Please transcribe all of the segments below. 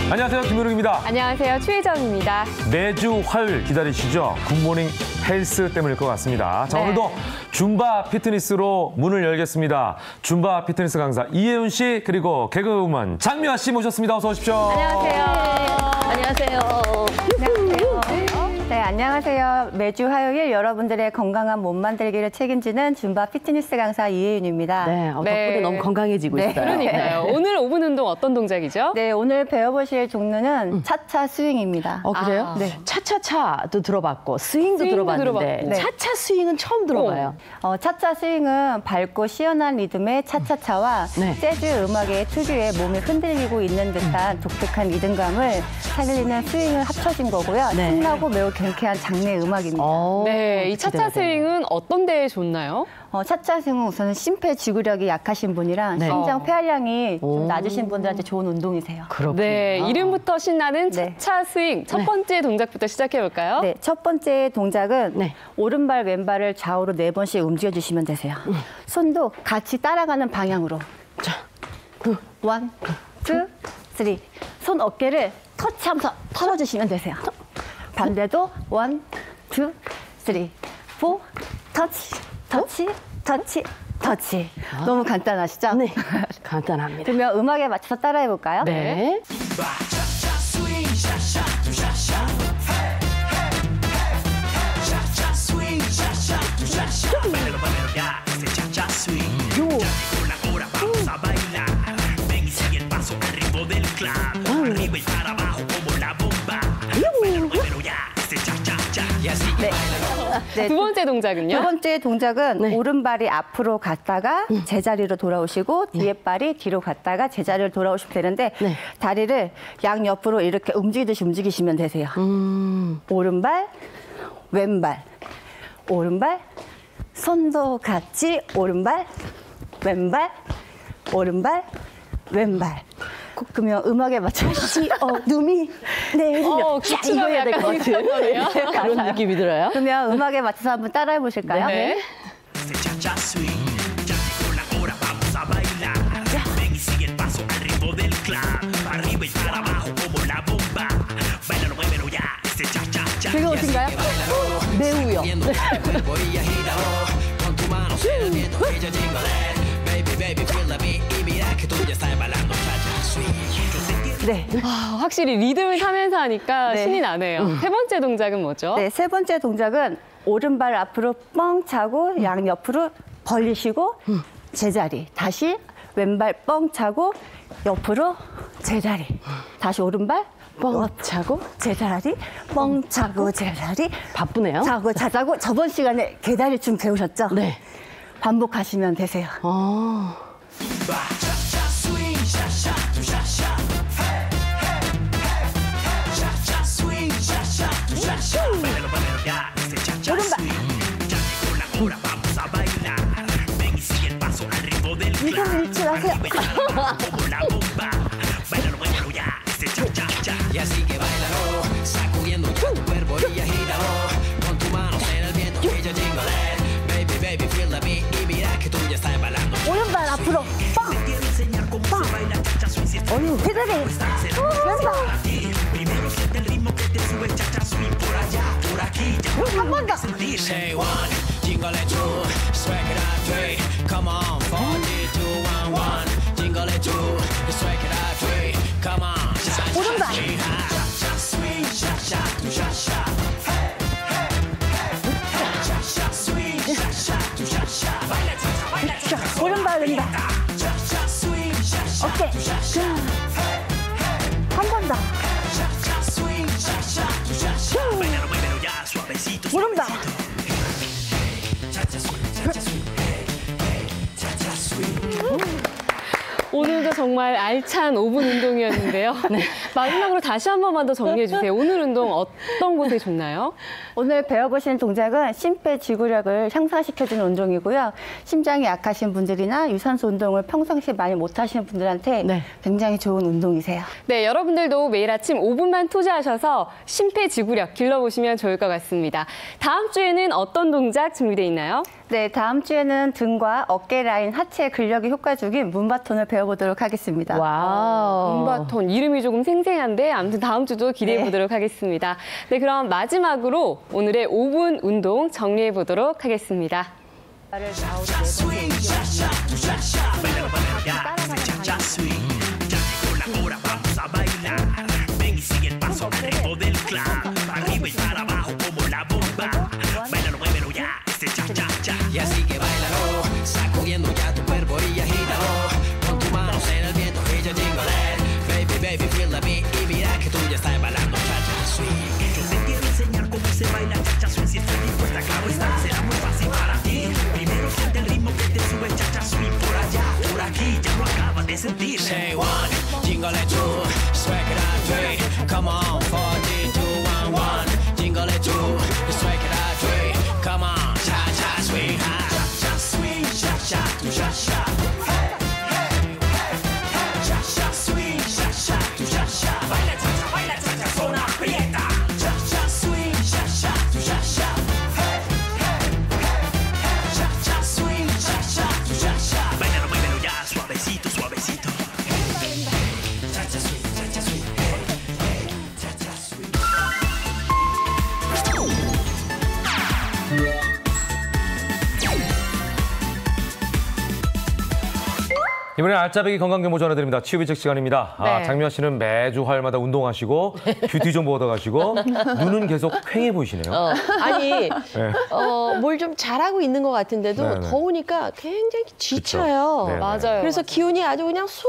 안녕하세요, 김은웅입니다. 안녕하세요, 최혜정입니다. 매주 화요일 기다리시죠? 굿모닝 헬스 때문일 것 같습니다. 자, 오늘도 줌바 피트니스로 문을 열겠습니다. 줌바 피트니스 강사 이혜윤 씨 그리고 개그우먼 장미화 씨 모셨습니다. 어서 오십시오. 안녕하세요. 안녕하세요. 네, 안녕하세요. 매주 화요일 여러분들의 건강한 몸 만들기를 책임지는 줌바 피트니스 강사 이혜윤입니다. 네, 덕분에 너무 건강해지고 있어요. 그러니까요. 오늘 5분 운동 어떤 동작이죠? 네, 오늘 배워보실 종류는 차차 스윙입니다. 그래요? 네. 차차차도 들어봤고 스윙도 들어봤는데 네. 차차 스윙은 처음 들어봐요. 차차 스윙은 밝고 시원한 리듬의 차차차와 재즈 음악의 특유의 몸을 흔들리고 있는 듯한 독특한 리듬감을 살리는 스윙을 합쳐진 거고요. 신나고 매우 경쾌한 장르의 음악입니다. 네, 이 차차 스윙은 어떤 데에 좋나요? 차차 스윙은 우선은 심폐지구력이 약하신 분이랑 심장 폐활량이 좀 낮으신 분들한테 좋은 운동이세요. 그렇군요. 네, 이름부터 신나는 차차 스윙. 첫 번째 동작부터 시작해 볼까요? 네, 첫 번째 동작은 오른발, 왼발을 좌우로 4번씩 움직여주시면 되세요. 손도 같이 따라가는 방향으로. 자, 1, 2, 3. 손 어깨를 터치하면서 털어주시면 되세요. 반대도 1, 2, 3, 4. 터치, 터치, 터치, 터치. 너무 간단하시죠? 네, 간단합니다. 그러면 음악에 맞춰서 따라해 볼까요? 네. 네, 두 번째 동작은요? 두 번째 동작은 오른발이 앞으로 갔다가 제자리로 돌아오시고 뒤에 발이 뒤로 갔다가 제자리로 돌아오시면 되는데 다리를 양옆으로 이렇게 움직이듯이 움직이시면 되세요. 오른발, 왼발, 오른발, 손도 같이 오른발, 왼발, 오른발, 왼발. 그러면 음악에 맞춰서 눈이 내리면 이거 해야 될 것 같아요. 그런 느낌이 들어요. 그러면 음악에 맞춰서 한번 따라해 보실까요? 네. 즐거우신가요? 매우요. 네. 확실히 리듬을 타면서 하니까 신이 나네요. 세 번째 동작은 뭐죠? 네, 세 번째 동작은 오른발 앞으로 뻥 차고 양옆으로 벌리시고 제자리. 다시 왼발 뻥 차고 옆으로 제자리. 다시 오른발 뻥 차고 제자리. 뻥 차고 제자리. 바쁘네요. 차고 자자고 저번 시간에 계다리춤 배우셨죠? 네. 반복하시면 되세요. 이걸 잃지 마세요. 오른발 앞으로 빵! 빵! 제자리! 왼발! 한 번 더! 오른발! 오른발 왼발 어깨 한 번 더 오른발 오늘도 정말 알찬 5분 운동이었는데요. 마지막으로 다시 한 번만 더 정리해 주세요. 오늘 운동 어떤 곳에 좋나요? 오늘 배워보신 동작은 심폐지구력을 향상시켜주는 운동이고요. 심장이 약하신 분들이나 유산소 운동을 평상시에 많이 못하시는 분들한테 네. 굉장히 좋은 운동이세요. 네, 여러분들도 매일 아침 5분만 투자하셔서 심폐지구력 길러보시면 좋을 것 같습니다. 다음 주에는 어떤 동작 준비되어 있나요? 네, 다음 주에는 등과 어깨 라인, 하체 근력이 효과적인 문바톤을 배워보도록 하겠습니다. 와우. 문바톤 이름이 조금 생생한데 아무튼 다음 주도 기대해 보도록 하겠습니다. 네, 그럼 마지막으로 오늘의 5분 운동 정리해 보도록 하겠습니다. Y así que bailalo, sacudiendo ya tu cuerpo y agítalo. Con tus manos en el viento y yo jingle. Baby, baby, feel the beat y mira que tú ya estás bailando cha-cha swing. Yo te quiero enseñar cómo se baila cha-cha swing. Si estás dispuesta, claro está, será muy fácil para ti. Primero siente el ritmo que te sube cha-cha swing. Por allá, por aquí, ya lo acabas de sentir. Say one, jingle two, swag it out three. Come on, 4, 3, 2, 1, 1. Jingle two, swag it out three. Come on, cha-cha swing, cha-cha swing, cha-cha, tu cha-cha. Hey, hey, hey, hey, cha-cha swing, cha-cha, tu cha-cha. Baila cha-cha, zona aprieta. Cha-cha swing, cha-cha, tu cha-cha. Hey, hey, hey, hey, cha-cha swing, cha-cha, tu cha-cha. Bailalo, bailalo ya, suavecito, suavecito. Hey, hey, cha-cha swing, cha-cha swing. Hey, hey, cha-cha swing. 이번에 알짜배기 건강정보 전해드립니다. 치유비책 시간입니다. 네. 장미화 씨는 매주 화요일마다 운동하시고 뷰티 정보 얻어가시고 눈은 계속 퀭해 보이시네요. 아니, 뭘 좀 잘하고 있는 것 같은데도 네네. 더우니까 굉장히 지쳐요. 네네. 맞아요. 그래서 기운이 아주 그냥 쑥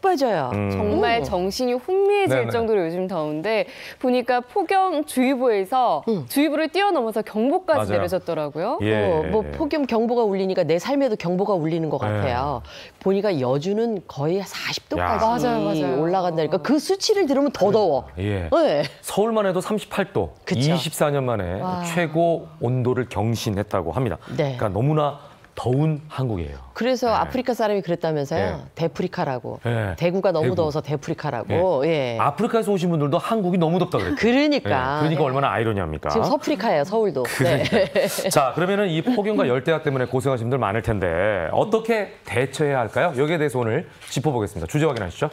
빠져요. 정말 정신이 혼미해질 네네. 정도로 요즘 더운데 보니까 폭염주의보에서 주의보를 뛰어넘어서 경보까지 맞아요. 내려졌더라고요. 예. 뭐 폭염 경보가 울리니까 내 삶에도 경보가 울리는 것 같아요. 보니까 여주는 거의 40도까지 야. 맞아요. 올라간다니까 그 수치를 들으면 더 더워. 예. 네. 서울만 해도 38도, 그쵸. 24년 만에 최고 온도를 경신했다고 합니다. 네. 그러니까 너무나 더운 한국이에요. 그래서 아프리카 사람이 그랬다면서요. 예. 데프리카라고. 예. 대구가 너무 대구. 더워서 데프리카라고. 예. 아프리카에서 오신 분들도 한국이 너무 덥다 그랬죠. 그러니까. 그러니까 얼마나 아이러니합니까? 지금 서프리카예요, 서울도. 네. 자, 그러면은 이 폭염과 열대야 때문에 고생하신 분들 많을 텐데 어떻게 대처해야 할까요? 여기에 대해서 오늘 짚어보겠습니다. 주제 확인하시죠.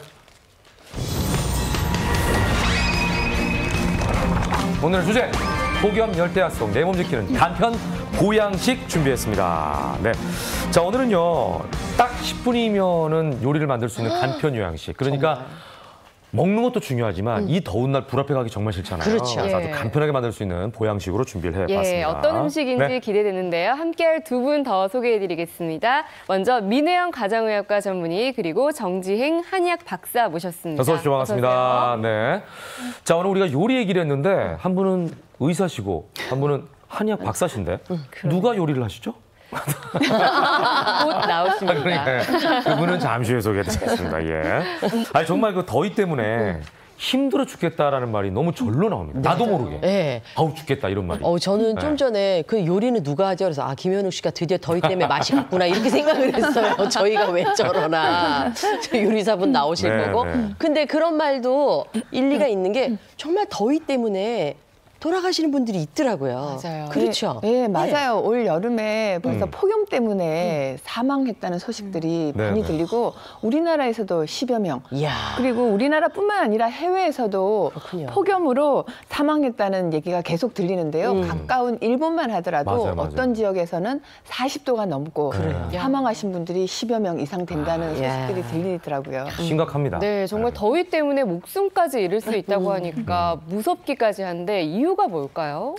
오늘의 주제, 폭염 열대야성 내 몸 지키는 간편 보양식 준비했습니다. 네, 자 오늘은요 딱 10분이면은 요리를 만들 수 있는 간편 요양식. 그러니까 먹는 것도 중요하지만 이 더운 날 불 앞에 가기 정말 싫잖아요. 그렇죠. 그래서 아주 예. 간편하게 만들 수 있는 보양식으로 준비를 해봤습니다. 예, 어떤 음식인지 네. 기대되는데요. 함께할 두 분 더 소개해드리겠습니다. 먼저 민혜영 가정의학과 전문의 그리고 정지행 한의학 박사 모셨습니다. 어서 오십시오. 반갑습니다. 어서 오세요. 네. 자, 오늘 우리가 요리 얘기를 했는데 한 분은 의사시고 한 분은 한의학 박사신데 누가 요리를 하시죠? 곧 나오십니다. 그러니까 그분은 잠시 후에 소개해드리겠습니다. 예. 아니 정말 그 더위 때문에 힘들어 죽겠다라는 말이 너무 절로 나옵니다. 나도 모르게. 네. 아우 죽겠다 이런 말이. 저는 좀 전에 그 요리는 누가 하죠? 그래서 김현욱 씨가 드디어 더위 때문에 맛이 갔구나 이렇게 생각을 했어요. 저희가 왜 저러나. 저 요리사분 나오실 네, 거고. 네. 근데 그런 말도 일리가 있는 게 정말 더위 때문에 돌아가시는 분들이 있더라고요. 맞아요. 그렇죠. 네, 맞아요. 올 여름에 벌써 폭염 때문에 사망했다는 소식들이 네, 많이 네. 들리고 우리나라에서도 10여 명. 이야. 그리고 우리나라뿐만 아니라 해외에서도 그렇군요. 폭염으로 사망했다는 얘기가 계속 들리는데요. 가까운 일본만 하더라도 맞아요, 맞아요. 어떤 지역에서는 40도가 넘고 그래요. 사망하신 분들이 10여 명 이상 된다는 야. 소식들이 들리더라고요. 심각합니다. 네, 정말 더위 때문에 목숨까지 잃을 수 있다고 하니까 무섭기까지 한데 이유가 뭘까요?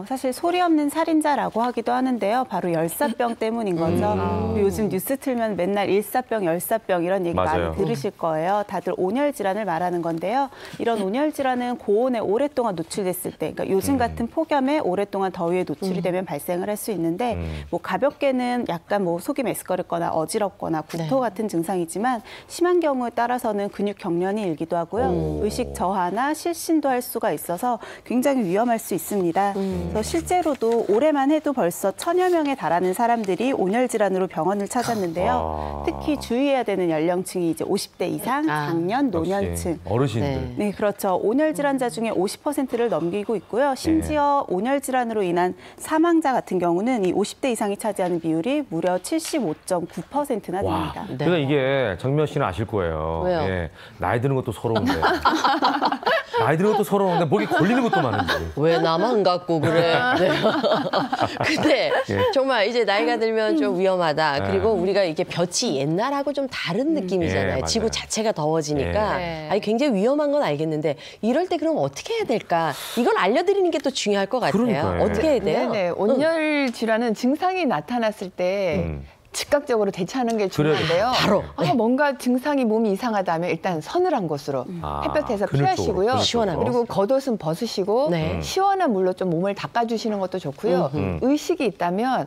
사실 소리 없는 살인자라고 하기도 하는데요. 바로 열사병 때문인 거죠. 요즘 뉴스 틀면 맨날 일사병, 열사병 이런 얘기 맞아요. 많이 들으실 거예요. 다들 온열 질환을 말하는 건데요. 이런 온열 질환은 고온에 오랫동안 노출됐을 때, 그러니까 요즘 같은 폭염에 오랫동안 더위에 노출이 되면 발생을 할 수 있는데 뭐 가볍게는 약간 뭐 속이 메스꺼렸거나 어지럽거나 구토 같은 증상이지만 심한 경우에 따라서는 근육 경련이 일기도 하고요. 의식 저하나 실신도 할 수가 있어서 굉장히 위험할 수 있습니다. 그래서 실제로도 올해만 해도 벌써 1000여 명에 달하는 사람들이 온열 질환으로 병원을 찾았는데요. 특히 주의해야 되는 연령층이 이제 50대 이상, 장년, 노년층. 어르신들. 네, 그렇죠. 온열 질환자 중에 50%를 넘기고 있고요. 심지어 온열 질환으로 인한 사망자 같은 경우는 이 50대 이상이 차지하는 비율이 무려 75.9%나 와, 됩니다. 그러니까 이게 정미연 씨는 아실 거예요. 왜요? 예, 나이 드는 것도 서러운데. 나이 드는 것도 서러운데 목이 걸리는 것도 많은지. 왜 나만 갖고 그래? 네. 근데 정말 이제 나이가 들면 좀 위험하다. 그리고 우리가 이게 볕이 옛날하고 좀 다른 느낌이잖아요. 맞아요. 지구 자체가 더워지니까 네. 아니 굉장히 위험한 건 알겠는데 이럴 때 그럼 어떻게 해야 될까? 이걸 알려드리는 게 또 중요할 것 같아요. 그러니까요. 어떻게 해야 돼요? 네네. 온열 질환은 증상이 나타났을 때 즉각적으로 대처하는 게 중요한데요. 바로. 뭔가 증상이 몸이 이상하다면 일단 서늘한 곳으로 햇볕에서 그늘 피하시고요. 쪽으로, 그늘 시원한 쪽으로. 그리고 겉옷은 벗으시고 네. 시원한 물로 좀 몸을 닦아주시는 것도 좋고요. 의식이 있다면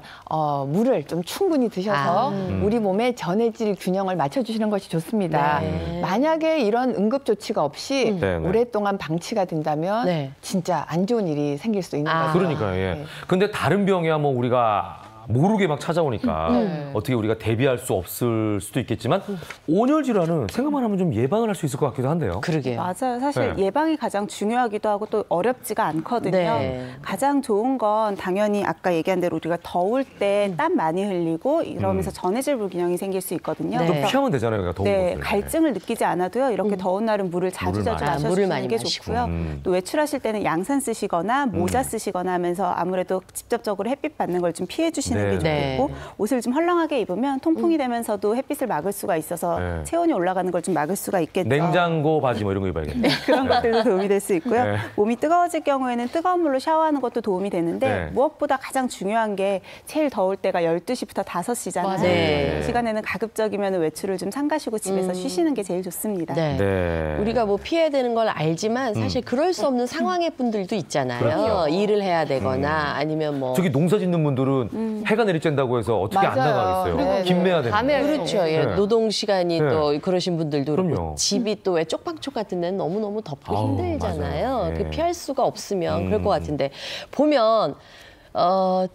물을 좀 충분히 드셔서 우리 몸의 전해질 균형을 맞춰주시는 것이 좋습니다. 네. 만약에 이런 응급 조치가 없이 네, 네. 오랫동안 방치가 된다면 네. 진짜 안 좋은 일이 생길 수 있는 거죠. 그러니까요. 예. 네. 근데 다른 병이야 뭐 우리가 모르게 막 찾아오니까 어떻게 우리가 대비할 수 없을 수도 있겠지만 온열 질환은 생각만 하면 좀 예방을 할 수 있을 것 같기도 한데요. 그러게요. 맞아요. 사실 네. 예방이 가장 중요하기도 하고 또 어렵지가 않거든요. 네. 가장 좋은 건 당연히 아까 얘기한 대로 우리가 더울 때 땀 많이 흘리고 이러면서 전해질 불균형이 생길 수 있거든요. 네. 그래서 피하면 되잖아요. 그러니까 더운 네, 것을. 갈증을 느끼지 않아도요. 이렇게 더운 날은 물을 자주 물을 자주 물을 마셔주시는 많이 게 마시고. 좋고요. 또 외출하실 때는 양산 쓰시거나 모자 쓰시거나 하면서 아무래도 직접적으로 햇빛 받는 걸 좀 피해 주시는 네. 게 좋겠고 네. 옷을 좀 헐렁하게 입으면 통풍이 되면서도 햇빛을 막을 수가 있어서 네. 체온이 올라가는 걸 좀 막을 수가 있겠죠. 냉장고 바지 뭐 이런 거 입어야겠네요. 그런 것들도 도움이 될 수 있고요. 네. 몸이 뜨거워질 경우에는 뜨거운 물로 샤워하는 것도 도움이 되는데 네. 무엇보다 가장 중요한 게 제일 더울 때가 12시부터 5시잖아요. 맞아요. 네. 그 시간에는 가급적이면 외출을 좀 삼가시고 집에서 쉬시는 게 제일 좋습니다. 네. 네. 우리가 뭐 피해야 되는 걸 알지만 사실 그럴 수 없는 상황의 분들도 있잖아요. 그럼요. 일을 해야 되거나 아니면 뭐 저기 농사 짓는 분들은 해가 내리쬐다고 해서 어떻게 안 맞아요. 나가겠어요. 네, 김매야 되는. 밤에 그렇죠. 예. 네. 노동 시간이 네. 또 그러신 분들도 그렇고 그럼요. 집이 또 왜 쪽방촌 같은 데는 너무너무 덥고 아우, 힘들잖아요. 맞아요. 네. 그 피할 수가 없으면 그럴 것 같은데 보면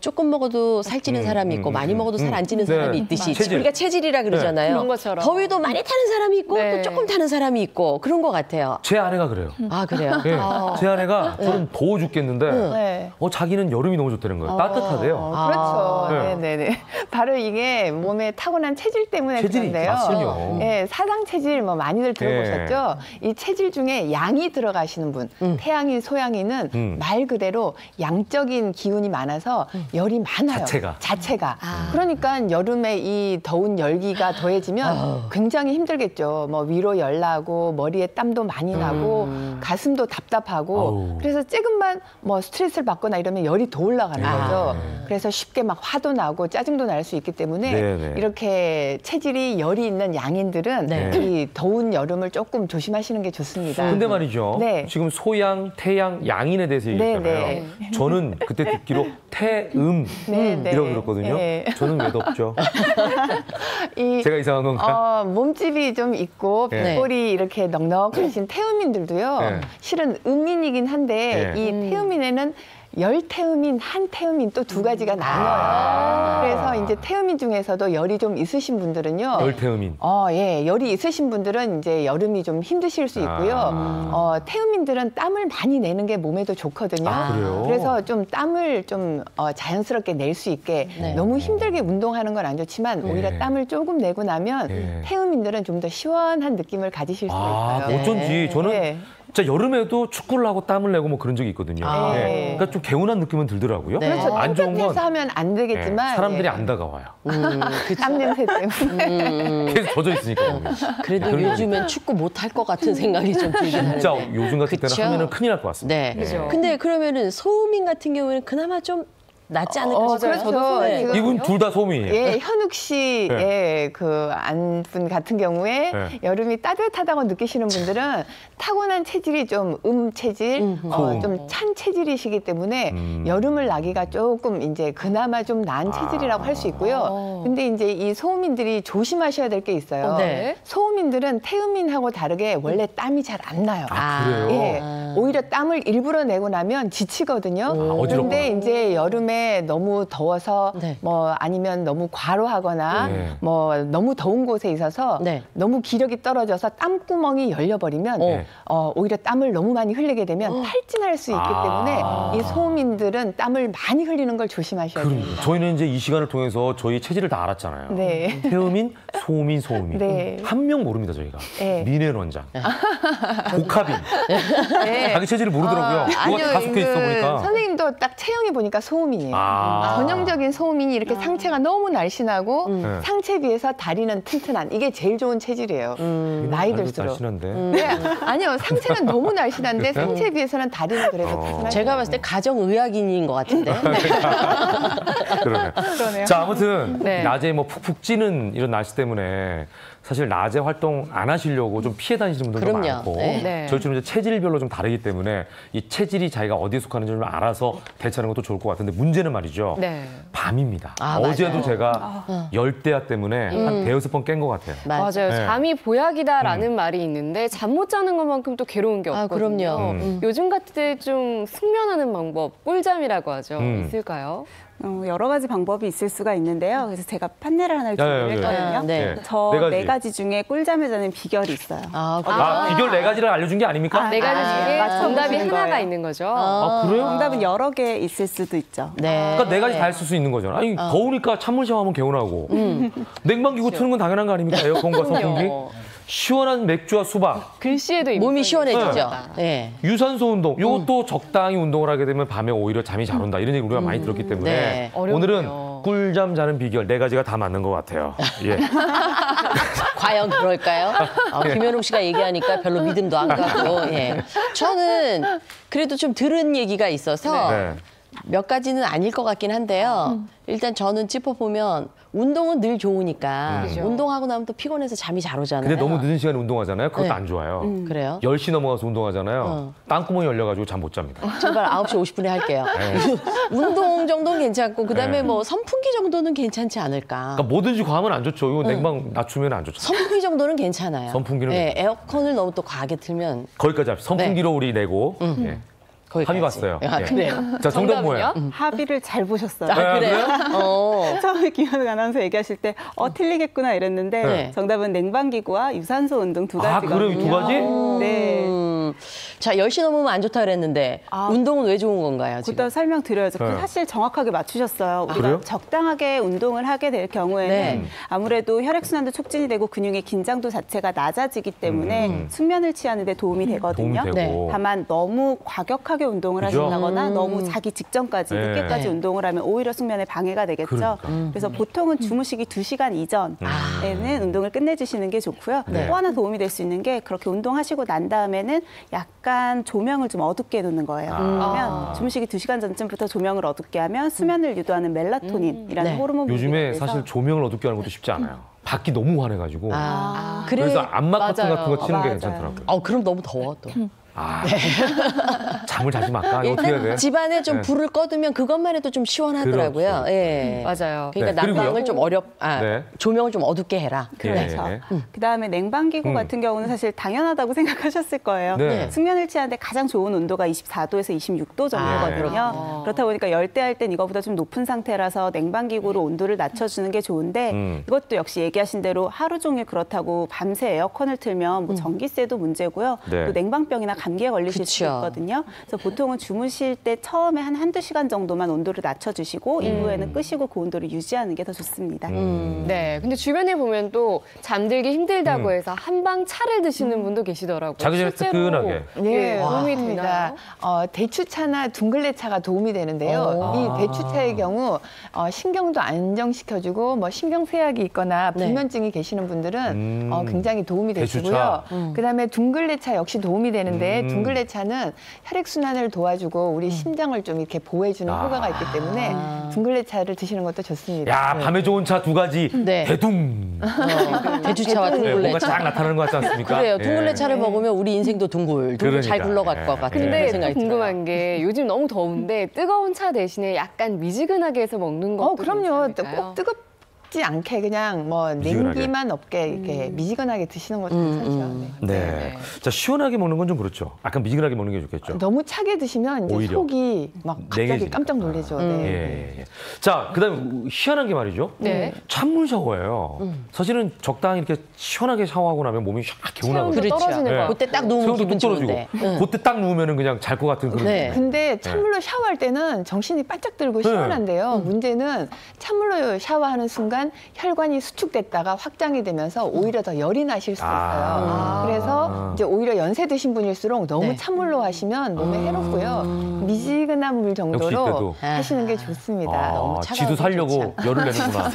조금 먹어도 살찌는 사람이 있고 많이 먹어도 살 안 찌는 네. 사람이 있듯이 체질. 우리가 체질이라 그러잖아요. 그런 것처럼. 더위도 많이 타는 사람이 있고 네. 또 조금 타는 사람이 있고 그런 것 같아요. 제 아내가 그래요. 아 그래요? 예. 제 아내가 저는 더워 죽겠는데 네. 자기는 여름이 너무 좋다는 거예요. 따뜻하대요. 그렇죠. 네. 네네네. 바로 이게 몸에 타고난 체질 때문에 체질이 그런데요. 맞군요. 네, 사상 체질 뭐 많이들 들어보셨죠? 이 체질 중에 양이 들어가시는 분, 태양인, 소양인은 말 그대로 양적인 기운이 많아서 열이 많아요. 자체가. 그러니까 여름에 이 더운 열기가 더해지면 굉장히 힘들겠죠. 뭐 위로 열 나고 머리에 땀도 많이 나고 가슴도 답답하고 아우. 그래서 조금만 뭐 스트레스를 받거나 이러면 열이 더 올라가는 거죠. 그래서 쉽게 막 화도 나고 짜증도 날 수 있기 때문에 네네. 이렇게 체질이 열이 있는 양인들은 네. 이 더운 여름을 조금 조심하시는 게 좋습니다. 근데 말이죠. 네. 지금 소양, 태양, 양인에 대해서 얘기했잖아요. 네. 저는 그때 듣기로 태음 네, 네. 이라고 들었거든요. 네. 저는 왜 덥죠? 이 제가 이상한 건가? 몸집이 좀 있고 네. 뱃골이 이렇게 넉넉하신 태음인들도요. 네. 실은 음인이긴 한데 네. 이 태음인에는 열태음인, 한태음인 또 두 가지가 나뉘어요. 그래서 이제 태음인 중에서도 열이 좀 있으신 분들은요. 열태음인. 예. 열이 있으신 분들은 이제 여름이 좀 힘드실 수 있고요. 태음인들은 땀을 많이 내는 게 몸에도 좋거든요. 그래요? 그래서 좀 땀을 좀 자연스럽게 낼 수 있게 너무 힘들게 운동하는 건 안 좋지만 오히려 땀을 조금 내고 나면 네. 태음인들은 좀 더 시원한 느낌을 가지실 수가 있어요. 어쩐지 저는 네. 진짜 여름에도 축구를 하고 땀을 내고 뭐 그런 적이 있거든요. 네. 그러니까 좀 개운한 느낌은 들더라고요. 네. 그렇죠. 안 좋은 건 해서 하면 안 되겠지만 사람들이 안 다가와요. 땀 냄새 때문에. 계속 젖어 있으니까. 거기. 그래도 그런 요즘엔 축구 못 할 것 같은 생각이 좀 들긴 하는데. 진짜 요즘 같은 그쵸? 때는 하면은 큰일 날 것 같습니다. 네. 그죠. 근데 그러면은 소음인 같은 경우에는 그나마 좀 낫지 않을까 싶어요. 그렇죠. 네. 지금 이분 둘 다 소음이에요. 예, 현욱 씨의 그 안분 같은 경우에 네. 여름이 따뜻하다고 느끼시는 분들은 타고난 체질이 좀 체질, 좀 찬 체질이시기 때문에 여름을 나기가 조금 이제 그나마 좀 나은 체질이라고 할 수 있고요. 근데 이제 이 소음인들이 조심하셔야 될 게 있어요. 네. 소음인들은 태음인하고 다르게 원래 땀이 잘 안 나요. 그래요? 예, 오히려 땀을 일부러 내고 나면 지치거든요. 어지럽구나. 근데 이제 여름에 너무 더워서 네. 뭐 아니면 너무 과로하거나 네. 뭐 너무 더운 곳에 있어서 네. 너무 기력이 떨어져서 땀구멍이 열려버리면 네. 오히려 땀을 너무 많이 흘리게 되면 탈진할 수 있기 때문에 이 소음인들은 땀을 많이 흘리는 걸 조심하셔야 됩니다. 저희는 이제 이 시간을 통해서 저희 체질을 다 알았잖아요. 네. 태음인, 소음인, 소음인. 네. 한 명 모릅니다, 저희가. 네. 민혜원 원장. 복합인. 네. 자기 체질을 모르더라고요. 누가 다 속해 있어 보니까. 선생님도 딱 체형이 보니까 소음인이에요. 아. 전형적인 소음인이 이렇게 상체가 너무 날씬하고 네. 상체에 비해서 다리는 튼튼한 이게 제일 좋은 체질이에요. 나이 아이고, 들수록. 날씬한데. 네, 아니요, 상체는 너무 날씬한데 상체에 비해서는 다리는 그래도 튼튼한. 제가 봤을 때 가정의학인인 것 같은데. 그러네. 그러네요. 자, 아무튼 네. 낮에 뭐 푹푹 찌는 이런 날씨 때문에 사실 낮에 활동 안 하시려고 좀 피해 다니시는 분들도 그럼요. 많고 네. 네. 저희처럼 이제 체질별로 좀 다르기 때문에 이 체질이 자기가 어디에 속하는지 좀 알아서 대처하는 것도 좋을 것 같은데 문제는 말이죠. 네. 밤입니다. 아, 어제도 맞아요. 제가 열대야 때문에 한 대여섯 번 깬 것 같아요. 맞아요. 네. 잠이 보약이다라는 말이 있는데 잠 못 자는 것만큼 또 괴로운 게 아, 없거든요. 그럼요. 요즘 같을 때 좀 숙면하는 방법, 꿀잠이라고 하죠. 있을까요? 여러 가지 방법이 있을 수가 있는데요. 그래서 제가 판넬을 하나 야, 준비를 했거든요. 네. 저 네 가지. 네 가지 중에 꿀잠을 자는 비결이 있어요. 비결 네 가지를 알려준 게 아닙니까? 네 가지 중에 맞춰보시는 정답이 거예요. 하나가 있는 거죠. 그래요? 정답은 여러 개 있을 수도 있죠. 네. 그러니까 네 가지 다 했을 수 있는 거잖아. 아니 더우니까 찬물 샤워하면 개운하고 냉방기구 트는 건 당연한 거 아닙니까? 에어컨과 선풍기. 시원한 맥주와 수박, 글씨에도 몸이 시원해지죠. 네. 네. 유산소 운동. 이것도 적당히 운동을 하게 되면 밤에 오히려 잠이 잘 온다. 이런 얘기 우리가 많이 들었기 때문에 네. 어렵네요. 오늘은 꿀잠 자는 비결 네 가지가 다 맞는 것 같아요. 예. 과연 그럴까요? 김현웅 씨가 얘기하니까 별로 믿음도 안 가고. 예. 저는 그래도 좀 들은 얘기가 있어서 네. 몇 가지는 아닐 것 같긴 한데요. 일단 저는 짚어보면 운동은 늘 좋으니까 그죠. 운동하고 나면 또 피곤해서 잠이 잘 오잖아요. 근데 너무 늦은 시간에 운동하잖아요. 그것도 네. 안 좋아요. 그래요? 10시 넘어가서 운동하잖아요. 땅구멍이 열려가지고 잠 못 잡니다. 제발 9시 50분에 할게요. 운동 정도는 괜찮고 그다음에 네. 뭐 선풍기 정도는 괜찮지 않을까. 그러니까 뭐든지 과하면 안 좋죠. 이거 냉방 낮추면 안 좋죠. 선풍기 정도는 괜찮아요. 선풍기는 네, 괜찮아요. 에어컨을 너무 또 과하게 틀면 거기까지 합시다. 선풍기로 우리 내고. 예. 거기까지. 합의 봤어요. 아, 예. 그래요? 자, 정답 뭐예요? 합의를 잘 보셨어요. 아, 그래요? 처음에 김현욱 아나운서 얘기하실 때 틀리겠구나 이랬는데 네. 정답은 냉방기구와 유산소 운동 두 아, 가지거든요. 그래요? 이 두 가지? 네. 자, 10시 넘으면 안 좋다 그랬는데 운동은 왜 좋은 건가요, 지금? 그때 설명드려야죠. 네. 사실 정확하게 맞추셨어요. 우리가 그래요? 적당하게 운동을 하게 될 경우에는 네. 아무래도 혈액순환도 촉진이 되고 근육의 긴장도 자체가 낮아지기 때문에 숙면을 취하는 데 도움이 되거든요. 도움이 되고. 다만 너무 과격하게 운동을 그죠? 하신다거나 너무 자기 직전까지 네. 늦게까지 네. 운동을 하면 오히려 숙면에 방해가 되겠죠. 그러니까. 그래서 보통은 주무시기 2시간 이전에는 운동을 끝내주시는 게 좋고요. 네. 또 하나 도움이 될 수 있는 게 그렇게 운동하시고 난 다음에는 약간 조명을 좀 어둡게 해놓는 거예요. 그러면 주무시기 2시간 전쯤부터 조명을 어둡게 하면 수면을 유도하는 멜라토닌이라는 네. 호르몬 분비가 요즘에 돼서 사실 조명을 어둡게 하는 것도 쉽지 않아요. 밖이 너무 환해가지고. 그래. 그래서 안마 커튼 맞아요. 같은 거 치는 게 맞아요. 괜찮더라고요. 그럼 너무 더워 또. 잠을 자지 말까? 이거 어떻게 해야 돼? 집안에 좀 네. 불을 꺼두면 그것만 해도 좀 시원하더라고요. 그렇죠. 예. 맞아요. 그러니까 네, 난방을 그리고요. 좀 네. 조명을 좀 어둡게 해라. 그렇죠. 예. 그다음에 냉방기구 같은 경우는 사실 당연하다고 생각하셨을 거예요. 네. 숙면을 취하는데 가장 좋은 온도가 24도에서 26도 정도거든요. 그렇다 보니까 열대할 땐 이거보다 좀 높은 상태라서 냉방기구로 온도를 낮춰주는 게 좋은데 이것도 역시 얘기하신 대로 하루 종일 그렇다고 밤새 에어컨을 틀면 뭐 전기세도 문제고요. 네. 또 냉방병이나 감기에 걸리실 수 그쵸. 있거든요. 그래서 보통은 주무실 때 처음에 한두 시간 정도만 온도를 낮춰주시고 이후에는 끄시고 그 온도를 유지하는 게 더 좋습니다. 네, 근데 주변에 보면 또 잠들기 힘들다고 해서 한방 차를 드시는 분도 계시더라고요. 자기 전에 실제로 뜨끈하게. 예, 도움이 맞습니다. 되나요? 대추차나 둥글레차가 도움이 되는데요. 이 대추차의 경우 신경도 안정시켜주고 뭐 신경쇠약이 있거나 네. 불면증이 계시는 분들은 굉장히 도움이 대추차. 되시고요. 그다음에 둥글레차 역시 도움이 되는데 둥글레차는 혈액순환을 도와주고 우리 심장을 좀 이렇게 보호해주는 효과가 있기 때문에 둥글레차를 드시는 것도 좋습니다. 야, 밤에 좋은 차 두 가지. 네. 대둥. 대추차와 네, 뭔가 둥글레차. 딱 나타나는 것 같지 않습니까? 그래요. 예. 둥글레차를 먹으면 우리 인생도 둥글 잘 그러니까. 굴러갈 것 예. 같은 근데 또 생각이 들어요. 궁금한 게 요즘 너무 더운데 뜨거운 차 대신에 약간 미지근하게 해서 먹는 것도 그럼요. 괜찮을까요? 꼭 뜨겁지 않게 그냥 뭐 미지근하게. 냉기만 없게 이렇게 미지근하게 드시는 것도 괜찮죠. 네. 네. 자, 시원하게 먹는 건 좀 그렇죠. 약간 미지근하게 먹는 게 좋겠죠. 너무 차게 드시면 이제 오히려. 속이 막 갑자기 냉해지니까. 깜짝 놀라죠. 예, 네. 예, 예. 자, 그다음에 희한한 게 말이죠. 네. 찬물 샤워예요. 사실은 적당히 이렇게 시원하게 샤워하고 나면 몸이 샥 개운하거든요. 체온도 그렇죠. 떨어지는 네. 거. 그때 딱 누우면 체온도 기분 뚝 떨어지고. 좋은데. 그때 딱 누우면은 그냥 잘 것 같은 그런. 네. 근데 찬물로 샤워할 때는 정신이 반짝 들고 시원한데요. 문제는 찬물로 샤워하는 순간 혈관이 수축됐다가 확장이 되면서 오히려 더 열이 나실 수도 있어요. 그래서 이제 오히려 연세 드신 분일수록 너무 네. 찬물로 하시면 몸에 해롭고요. 미지근한 물 역시 정도로 이때도. 하시는 게 좋습니다. 너무 지도 차가워서 살려고 좋지 열을 내는구나.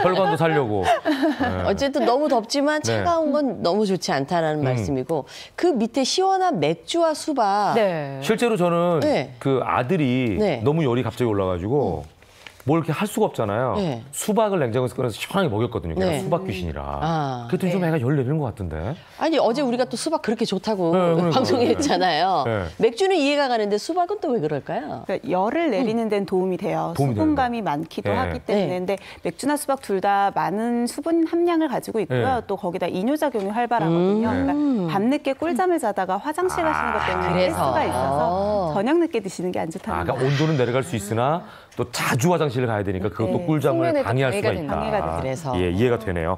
혈관도 살려고. 네. 어쨌든 너무 덥지만 네. 차가운 건 너무 좋지 않다라는 말씀이고 그 밑에 시원한 맥주와 수박. 네. 실제로 저는 네. 그 아들이 네. 너무 열이 갑자기 올라가지고 뭘 이렇게 할 수가 없잖아요. 네. 수박을 냉장고에서 꺼내서 시원하게 먹였거든요. 그냥 네. 수박 귀신이라. 아. 그랬더니 좀 애가 열 내리는 것 같은데. 아니 어제 우리가 또 수박 그렇게 좋다고 네, 그러니까요. 방송에 했잖아요. 네. 맥주는 이해가 가는데 수박은 또 왜 그럴까요? 그러니까 열을 내리는 데는 도움이 돼요. 도움이 수분감이 많기도 네. 하기 때문에. 네. 근데 맥주나 수박 둘 다 많은 수분 함량을 가지고 있고요. 네. 또 거기다 이뇨작용이 활발하거든요. 그러니까 밤늦게 꿀잠을 자다가 화장실 가시는 것 때문에 그래서. 가스가 있어서 저녁 늦게 드시는 게 안 좋다는 그러니까 거예요. 온도는 내려갈 수 있으나 또 자주 화장실을 가야 되니까 그것도 네. 꿀잠을 숙면에도 방해할 수가 방해가 있다. 방해가 되죠. 그래서. 예, 이해가 되네요.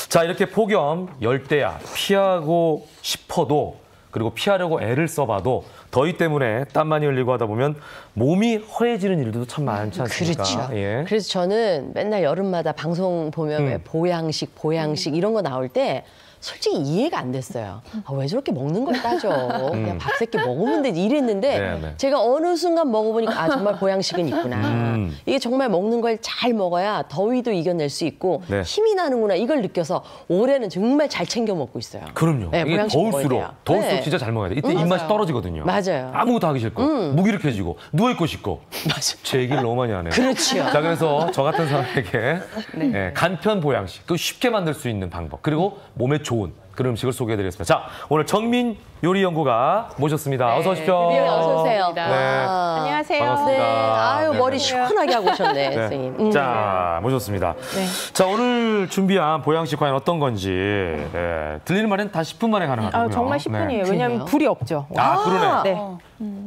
자, 이렇게 폭염, 열대야 피하고 싶어도 그리고 피하려고 애를 써봐도 더위 때문에 땀 많이 흘리고 하다 보면 몸이 허해지는 일들도 참 많지 않습니까? 그렇죠. 예. 그래서 저는 맨날 여름마다 방송 보면 왜 보양식 이런 거 나올 때 솔직히 이해가 안 됐어요. 아, 왜 저렇게 먹는 걸 따져? 그냥 밥 새끼 먹으면 되지 이랬는데 네, 네. 제가 어느 순간 먹어보니까 아 정말 보양식은 있구나. 이게 정말 먹는 걸 잘 먹어야 더위도 이겨낼 수 있고 네. 힘이 나는구나 이걸 느껴서 올해는 정말 잘 챙겨 먹고 있어요. 그럼요. 네, 이게 보양식 먹어야 돼요. 더울수록 네. 진짜 잘 먹어야 돼. 이때 입맛이 떨어지거든요. 맞아요. 아무것도 하기 싫고 무기력해지고 누워있고 싶고. 맞아. 제 얘기를 너무 많이 하네요. 그렇지요. 자, 그래서 저 같은 사람에게 예, 간편 보양식, 또 쉽게 만들 수 있는 방법, 그리고 몸에 좋은 그런 음식을 소개해드리겠습니다. 자, 오늘 정민 요리연구가 모셨습니다. 어서 오십시오. 네, 어서 오세요. 네. 와. 안녕하세요. 반갑습니다. 네. 아유 네, 머리 네. 시원하게 하고 오셨네, 네. 선생님. 자, 모셨습니다. 자, 오늘 준비한 보양식 과연 어떤 건지 들리는 말은 다 10분 만에 가능하다고요. 정말 10분이에요. 네. 왜냐하면 불이 없죠. 아, 그러네. 네.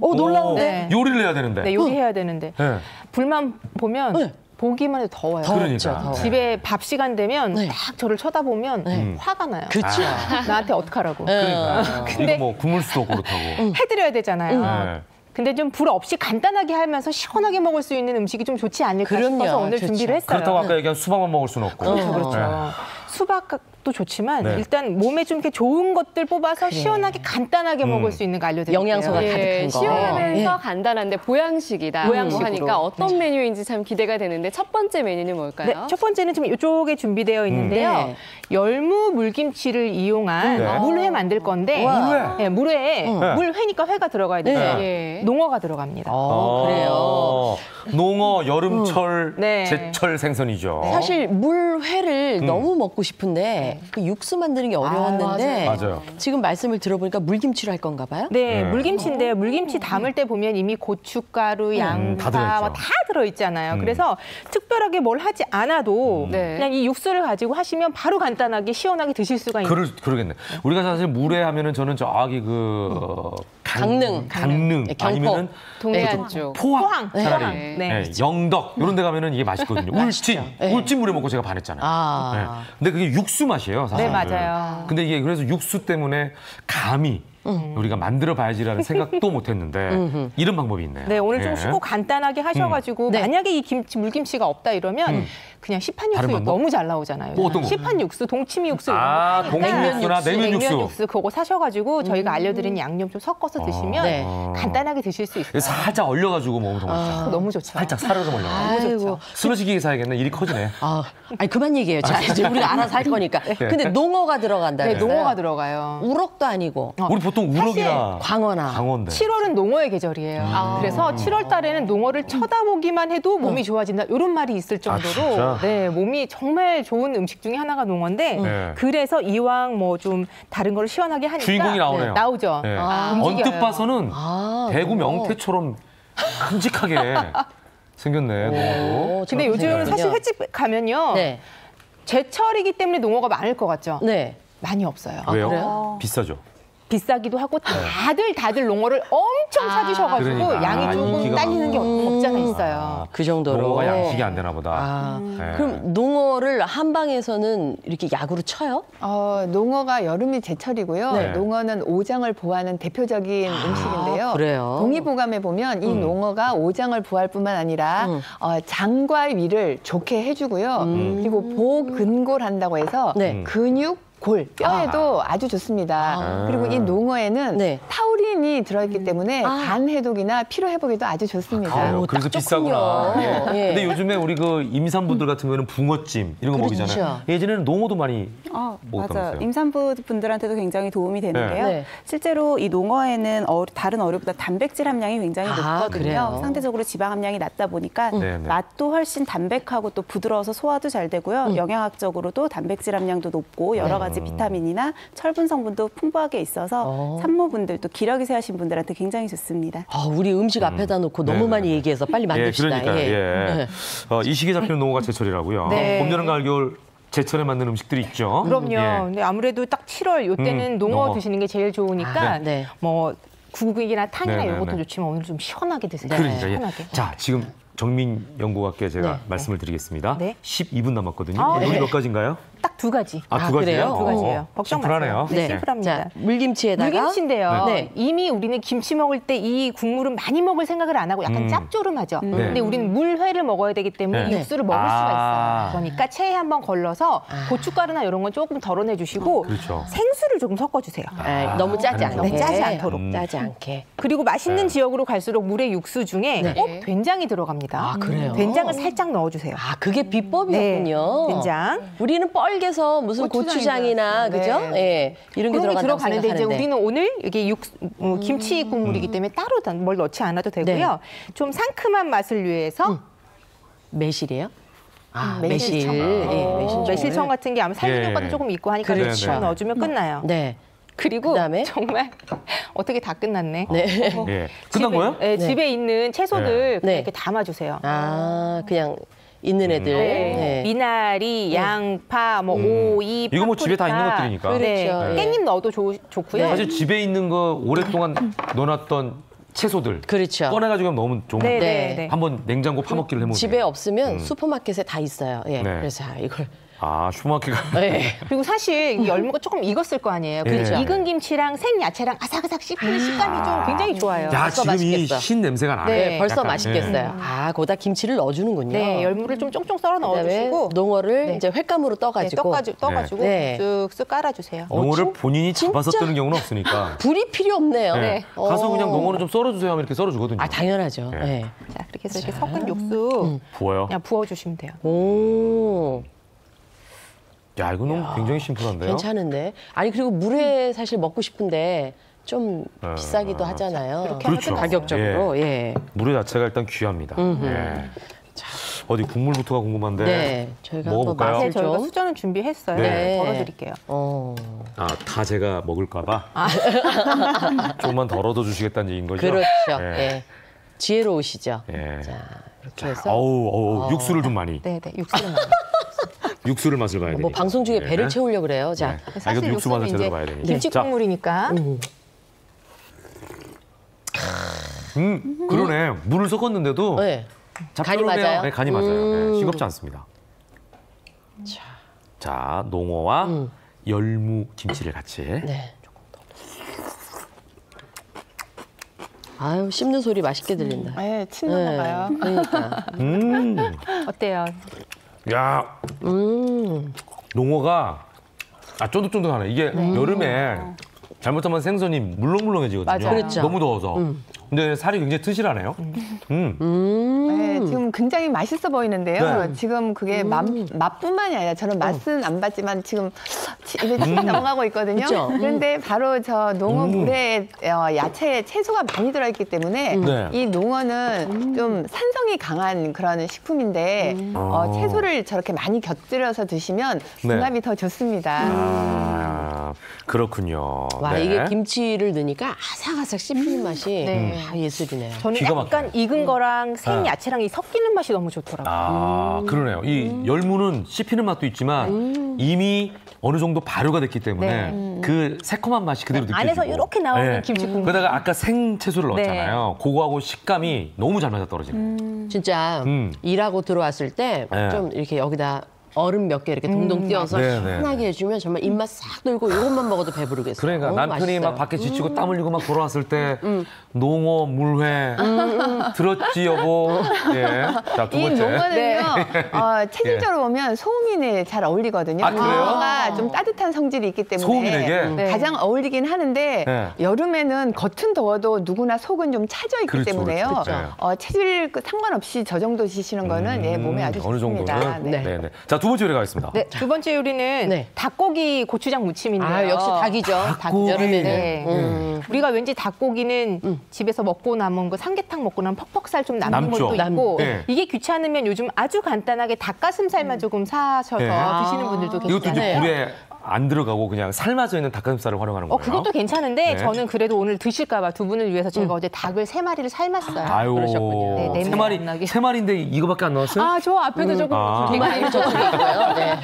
놀라운데. 오, 요리를 해야 되는데. 네, 요리해야 되는데 네. 불만 보면 보기만 해도 더워요. 그러니까. 더워. 집에 밥 시간 되면 네. 딱 저를 쳐다보면 화가 나요. 그렇죠. 나한테 어떡하라고. 그러니까. 근데- 이거 뭐 국물 수도 없고 그렇다고. 해드려야 되잖아요. 네. 근데 좀 불 없이 간단하게 하면서 시원하게 먹을 수 있는 음식이 좀 좋지 않을까 그럼요. 싶어서 오늘 좋죠. 준비를 했어요. 그렇다고 아까 얘기한 수박만 먹을 수는 없고. 그렇죠. 네. 수박도 좋지만 네. 일단 몸에 좀 이렇게 좋은 것들 뽑아서 시원하게 간단하게 먹을 수 있는 거 알려드릴게요. 영양소가 예. 가득한 거. 시원하면서 간단한데 보양식이다. 보양식으로. 하니까 어떤 메뉴인지 참 기대가 되는데 첫 번째 메뉴는 뭘까요? 네, 첫 번째는 지금 이쪽에 준비되어 있는데요. 네. 열무 물김치를 이용한 네. 물회 만들 건데 우와. 네, 물회에 물회니까 회가 들어가야 돼요. 네. 농어가 들어갑니다. 그래요. 농어, 여름철, 네. 제철 생선이죠. 사실 물회를 너무 먹고 싶은데 그 육수 만드는 게 어려웠는데 맞아요. 지금 말씀을 들어보니까 물김치로 할 건가 봐요? 네, 네. 물김치인데요. 물김치 담을 때 보면 이미 고춧가루, 다 양파 들어있죠. 뭐 다 들어있잖아요. 그래서 특별하게 뭘 하지 않아도 네. 그냥 이 육수를 가지고 하시면 바로 간단하게 시원하게 드실 수가 있는 그러겠네. 우리가 사실 물회 하면은 저는 저기 강릉. 강릉 경포. 아니면은 동해안 쪽. 포항 차라리 포항. 네. 네, 영덕 이런 데 가면은 이게 맛있거든요. 울진 네. 울진 물회 먹고 제가 반했잖아요. 아. 네. 근데 그게 육수 맛이에요, 사실. 네, 맞아요. 근데 이게 그래서 육수 때문에 감이 우리가 만들어 봐야지라는 생각도 못했는데 이런 방법이 있네요. 네, 오늘 좀 예. 쉽고 간단하게 하셔가지고 네. 만약에 이 김치 물김치가 없다 이러면 그냥 시판 다른 육수 방법? 너무 잘 나오잖아요. 뭐 어떤 거? 시판 육수, 동치미 육수 아, 이런 거 동치미 육수나 냉면 육수. 냉면 육수 그거 사셔가지고 저희가 알려드린 양념 좀 섞어서 드시면 네. 간단하게 드실 수 있어요. 살짝 얼려가지고 먹으면 더 맛있죠. 너무 좋죠. 살짝 사르르 얼려. 아이고. 스러지기 사야겠네. 일이 커지네. 아니 그만 얘기해요. 자, 이제 우리가 알아서 할 거니까. 근데 농어가 들어간다. 네, 그랬어요. 농어가 들어가요. 우럭도 아니고 우리 보통 우럭이나 광어나. 강어인데. 7월은 농어의 계절이에요. 그래서 7월 달에는 농어를 쳐다보기만 해도 몸이 좋아진다. 이런 말이 있을 정도로 진짜? 네, 몸이 정말 좋은 음식 중에 하나가 농어인데 네. 그래서 이왕 뭐 좀 다른 걸 시원하게 하니까 주인공이 나오네요. 나오죠. 네. 움직여요. 언뜻 봐서는 대구 농어. 명태처럼 큼직하게 생겼네. 농어도. 근데 요즘 사실 횟집 가면요. 네. 제철이기 때문에 농어가 많을 것 같죠? 네. 많이 없어요. 왜요? 그래요? 비싸죠. 비싸기도 하고 다들 농어를 엄청 사주셔가지고 그러니까. 양이 조금 인기가 딸리는 게 없잖아 있어요. 그 정도로. 농어가 양식이 안 되나 보다. 아, 네. 그럼 농어를 한방에서는 이렇게 약으로 쳐요? 농어가 여름이 제철이고요. 네. 농어는 오장을 보호하는 대표적인 음식인데요. 그래요? 동의보감에 보면 이 농어가 오장을 보호할 뿐만 아니라 장과 위를 좋게 해주고요. 그리고 보근골한다고 해서 네. 근육, 골, 뼈에도 아주 좋습니다. 그리고 이 농어에는 네. 타우린이 들어있기 때문에 간 해독이나 피로 회복에도 아주 좋습니다. 아, 그래서 딱 비싸구나. 좋군요. 예. 예. 근데 요즘에 우리 그 임산부들 같은 경우는 붕어찜 이런 거 그렇죠. 먹이잖아요. 예전에는 농어도 많이 맞아요. 먹었다면서요. 임산부 분들한테도 굉장히 도움이 되는데요. 네. 실제로 이 농어에는 다른 어류보다 단백질 함량이 굉장히 높거든요. 그래요? 상대적으로 지방 함량이 낮다 보니까 네. 맛도 훨씬 담백하고 또 부드러워서 소화도 잘 되고요. 영양학적으로도 단백질 함량도 높고 여러 가지 비타민이나 철분 성분도 풍부하게 있어서 산모분들도 기력이 세하신 분들한테 굉장히 좋습니다. 우리 음식 앞에다 놓고 너무 네, 많이 네. 얘기해서 빨리 만듭시다. 그러니까 예. 이 시기에 잡히는 농어가 제철이라고요. 네. 봄, 여름, 가을, 겨울 제철에 맞는 음식들이 있죠. 그럼요. 예. 근데 아무래도 딱 7월 요때는 농어 농어. 드시는 게 제일 좋으니까 네. 뭐 국이나 탕이나 네, 이런 네, 것도 네. 좋지만 오늘 좀 시원하게 드세요. 그러니까 예. 시원하게. 자, 지금 정민 연구가께 제가 네. 말씀을 드리겠습니다. 네. 12분 남았거든요. 아, 요리 네. 몇 가지인가요? 딱 두 가지. 두 가지예요? 그래요? 두 가지예요. 걱정 심플하네요. 마세요. 네, 심플합니다. 자, 물김치에다가 물김치인데요. 네. 이미 우리는 김치 먹을 때 이 국물은 많이 먹을 생각을 안 하고 약간 짭조름하죠. 근데 우리는 물회를 먹어야 되기 때문에 네. 육수를 먹을 수가 있어요. 그러니까 체에 한번 걸러서 고춧가루나 이런 건 조금 덜어내 주시고 그렇죠. 생수를 조금 섞어주세요. 너무 짜지 않게. 너무 짜지 않도록. 짜지 않게. 그리고 맛있는 지역으로 갈수록 물의 육수 중에 네. 꼭 된장이 들어갑니다. 그래요? 된장을 살짝 넣어주세요. 그게 비법이었군요. 네, 된장. 우리는 뻘개서 무슨 고추장이나 네. 그죠? 예. 이런 게 그런 게 들어간다고 들어가는데 이제 생각하는데. 우리는 오늘 이게 김치 국물이기 때문에 따로 뭘 넣지 않아도 되고요. 좀 상큼한 맛을 위해서 매실이에요? 매실청. 매실. 예, 매실청을. 매실청 같은 게 아마 살균 예. 효과도 조금 있고 하니까 그렇죠. 매실청 넣어주면 끝나요. 네. 그리고 그다음에? 정말 어떻게 다 끝났네. 네. 예. 끝난 거예요? 네, 집에 있는 채소들 네. 이렇게 담아주세요. 그냥 있는 애들. 네. 네. 미나리, 양파, 뭐 오이, 이거 뭐 집에 다 있는 파프리카. 것들이니까. 네. 그렇죠. 깻잎 넣어도 좋고요. 사실 집에 있는 거 오랫동안 넣어놨던 채소들 그렇죠. 꺼내가지고 넣으면 좋은 네, 거. 네, 네. 한번 냉장고 파먹기를 해보면 집에 없으면 슈퍼마켓에 다 있어요. 예. 네. 그래서 이걸 슈퍼마켓가 네. 그리고 사실 이 열무가 조금 익었을 거 아니에요. 그렇죠. 익은 김치랑 생 야채랑 아삭아삭 씹히는 식감이 좀 굉장히 좋아요. 야, 벌써 지금 이 맛있겠어. 신 냄새가 나네. 네. 네, 벌써 약간, 맛있겠어요. 거기다 김치를 넣어주는군요. 네, 열무를 좀 쫑쫑 썰어 그다음에 넣어주시고 농어를 네. 이제 횟감으로 네, 떠가지고 떠가지고 네. 쓱쓱 깔아주세요. 농어를 본인이 잡아서 진짜? 뜨는 경우는 없으니까. 불이 필요 없네요. 네. 가서 그냥 농어를 좀 썰어주세요 하면 이렇게 썰어주거든요. 당연하죠. 네. 네. 자, 그렇게 해서 이렇게 섞은 육수 부어요. 그냥 부어주시면 돼요. 오, 야, 이거 너무 굉장히 심플한데요? 괜찮은데. 아니 그리고 물회 사실 먹고 싶은데 좀 비싸기도 하잖아요. 그렇죠. 가격적으로. 예. 물회 자체가 일단 귀합니다. 예. 어디 국물부터가 궁금한데. 네, 저희가 먹어볼까요? 한번 네, 맛을 저희가 좀. 수저는 준비했어요. 네. 덜어드릴게요. 다 제가 먹을까봐 조금만 덜 얻어주시겠다는 얘기인 거죠? 그렇죠. 예. 예. 지혜로우시죠. 예. 자, 이렇게 자, 해서 어우, 육수를 좀 많이. 네, 육수를 넣어요. 육수를 맛을 봐야 되니까. 뭐 방송 중에 배를 예. 채우려고 그래요. 자, 네. 사실 이것도 육수 맛을 육수는 제대로 이제 봐야 되니까. 김치 자, 국물이니까 그러네. 물을 섞었는데도 네. 간이 잡초로네요. 맞아요? 네, 간이 맞아요. 네, 싱겁지 않습니다. 자, 농어와 열무 김치를 같이. 네. 아유, 씹는 소리 맛있게 들린다. 네, 침 넘어가요. 그러니까. 어때요? 야, 농어가 쫀득쫀득하네. 이게 여름에 잘못하면 생선이 물렁물렁해지거든요. 맞아요. 그렇죠. 너무 더워서. 근데 살이 굉장히 튼실하네요. 네, 지금 굉장히 맛있어 보이는데요. 네. 지금 그게 맛뿐만이 아니라 저는 맛은 안 봤지만 지금 입에 침이 넘어가고 있거든요. 그쵸? 그런데 바로 저 농어 물에 야채, 채소가 많이 들어있기 때문에 네. 이 농어는 좀 산성이 강한 그런 식품인데 채소를 저렇게 많이 곁들여서 드시면 네. 궁합이 더 좋습니다. 아, 그렇군요. 와, 네. 이게 김치를 넣으니까 아삭아삭 씹히는 맛이 네. 예술이네요. 저는 기가 약간 막히네. 익은 거랑 생 네. 야채랑 이 섞이는 맛이 너무 좋더라고요. 아, 그러네요. 이 열무는 씹히는 맛도 있지만 이미 어느 정도 발효가 됐기 때문에 그 새콤한 맛이 그대로 느껴지고. 안에서 이렇게 나오는 김치 국물. 그러다가 아까 생채소를 네. 넣었잖아요. 그거하고 식감이 너무 잘 맞아 떨어지네요. 진짜 음. 일하고 들어왔을 때 좀 네. 이렇게 여기다 얼음 몇 개 이렇게 동동 띄어서 네, 네, 시원하게 해주면 정말 입맛 싹 돌고 이것만 먹어도 배부르겠어요. 그러니까 너무 남편이 맛있어요. 막 밖에 지치고 땀 흘리고 막 돌아왔을 때 농어, 물회 들었지 여보. 예. 자, 두 이 번째. 농어는요, 체질적으로 보면 소음인에 잘 어울리거든요. 아, 그래요? 농어가 좀 따뜻한 성질이 있기 때문에 소음인에게? 네. 가장 어울리긴 하는데 네. 여름에는 겉은 더워도 누구나 속은 좀 차져 있기 그렇죠, 때문에요. 그렇죠. 체질 상관없이 저 정도 드시는 거는 예, 몸에 아주 어느 좋습니다. 정도는. 네. 네. 네. 자, 두 번째 요리 가겠습니다. 네, 두 번째 요리는 네. 닭고기 고추장 무침인데요. 아, 역시 닭이죠. 닭고기. 여름에는. 네. 우리가 왠지 닭고기는 집에서 먹고 남은 거 삼계탕 먹고 나면 퍽퍽살 좀 남는 남죠. 것도 있고 네. 이게 귀찮으면 요즘 아주 간단하게 닭가슴살만 조금 사셔서 네. 드시는 분들도 이것도 이제 계시잖아요. 불에 안 들어가고 그냥 삶아져 있는 닭가슴살을 활용하는 거예요. 그것도 괜찮은데 네. 저는 그래도 오늘 드실까봐 두 분을 위해서 제가 어제 닭을 3마리를 삶았어요. 아유, 그러셨군요. 네, 냄새 세 마리, 안 나게. 세 마리인데 이거밖에 안 넣었어요? 아, 저 앞에도 조금 아. 두 마리를 저쪽에 있고요. 네.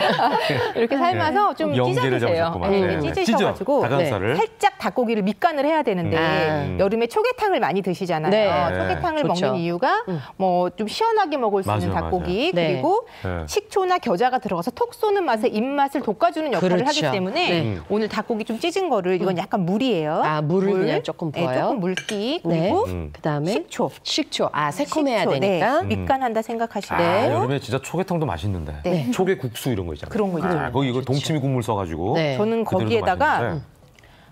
이렇게 삶아서 좀 영지를 찢어주세요. 잡으셨구만. 네, 네, 네. 찢으셔가지고 닭가슴살을. 살짝 닭고기를 밑간을 해야 되는데 여름에 초계탕을 많이 드시잖아요. 네. 초계탕을 좋죠. 먹는 이유가 뭐 좀 시원하게 먹을 수 있는 맞아요, 닭고기 맞아요. 그리고 네. 식초나 겨자가 들어가서 톡 쏘는 맛에 입맛을 돋궈주는 역할을 그렇죠. 하기 때문에 네. 오늘 닭고기 좀 찢은 거를 이건 약간 물이에요. 아, 물을 그냥 조금 네, 부어요? 조금 물기 네. 그리고 그다음에 식초. 식초. 아, 새콤해야 식초, 되니까. 네. 밑간한다 생각하시고 아, 여름에 진짜 초계탕도 맛있는데. 네. 초계 국수 이런 거 있잖아요. 그런 거 있죠. 아, 거기 이거 동치미 국물 써가지고. 네. 저는 그대로도 거기에다가 맛있는데.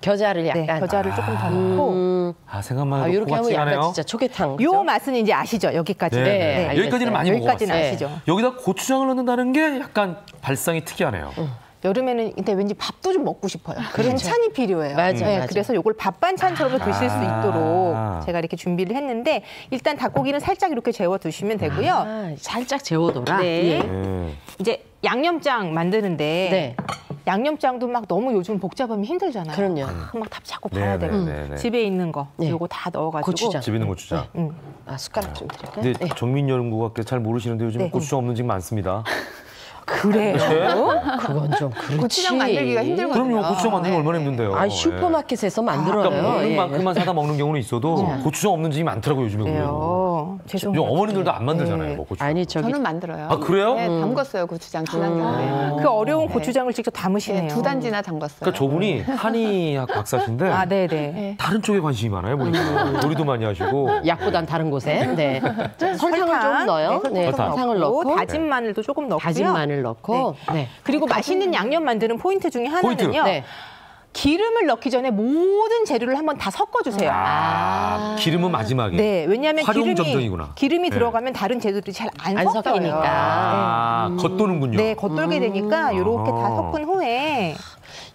겨자를 네, 약간. 겨자를 조금 더 넣고 아, 생각만 아, 해도 이렇게 코가 하면 약간 찌가네요. 진짜 초계탕. 요 그죠? 맛은 이제 아시죠? 여기까지. 네. 알겠어요. 여기까지는 많이 여기까지는 먹어봤어요. 아시죠? 여기다 고추장을 넣는다는 게 약간 발상이 특이하네요. 여름에는 근데 왠지 밥도 좀 먹고 싶어요. 반찬이 필요해요. 맞아요, 네, 맞아요. 그래서 요걸 밥 반찬처럼 드실 수 있도록 아. 제가 이렇게 준비를 했는데 일단 닭고기는 살짝 이렇게 재워 두시면 되고요. 아, 살짝 재워둬라. 네. 예. 이제 양념장 만드는데 네. 양념장도 막 너무 요즘 복잡하면 힘들잖아요. 그럼요. 막 답 잡고 네, 봐야 네, 되고 네, 네. 집에 있는 거 네. 요거 다 넣어가지고 고추장. 집에 있는 고추장. 아, 숟가락 좀 드릴까요? 근데 네. 정민 연구가께 잘 모르시는데 요즘 네. 고추장 없는 집 많습니다. 그래요. 그건 좀 그렇지. 고추장 만들기가 힘들거든요. 그럼요. 고추장 만드는 거 얼마나 힘든데요. 아, 슈퍼마켓에서 만들어요. 그러니까 먹는 예. 만큼만 사다 먹는 경우는 있어도 고추장 없는 집이 많더라고요, 요즘에. 보면. 그래요. 요즘 어머니들도 안 만들잖아요, 뭐 고추장. 아니, 저기 저는 만들어요. 아, 그래요? 네, 담궜어요 고추장 지난겨울에. 그 어려운 고추장을 직접 담으시네요. 네, 2단지나 담궜어요. 그러니까 저분이 한의학 박사신데 아, 네네. 다른 쪽에 관심이 많아요, 보니까. 요리도 많이 하시고. 약보단 다른 곳에. 네. 설탕을 좀 넣어요. 네, 네, 설탕. 설탕을 넣고 다진 마늘도 조금 넣고요. 다진 마늘 넣고. 네. 그리고 맛있는 양념 만드는 포인트 중에 하나는요. 네. 기름을 넣기 전에 모든 재료를 한번 다 섞어주세요. 아, 기름은 마지막에. 네, 왜냐하면 활용점정이구나. 기름이 네. 들어가면 다른 재료들이 잘 안 안 섞여요. 섞이니까. 아, 겉도는군요. 네, 겉돌게 되니까 이렇게 다 아. 섞은 후에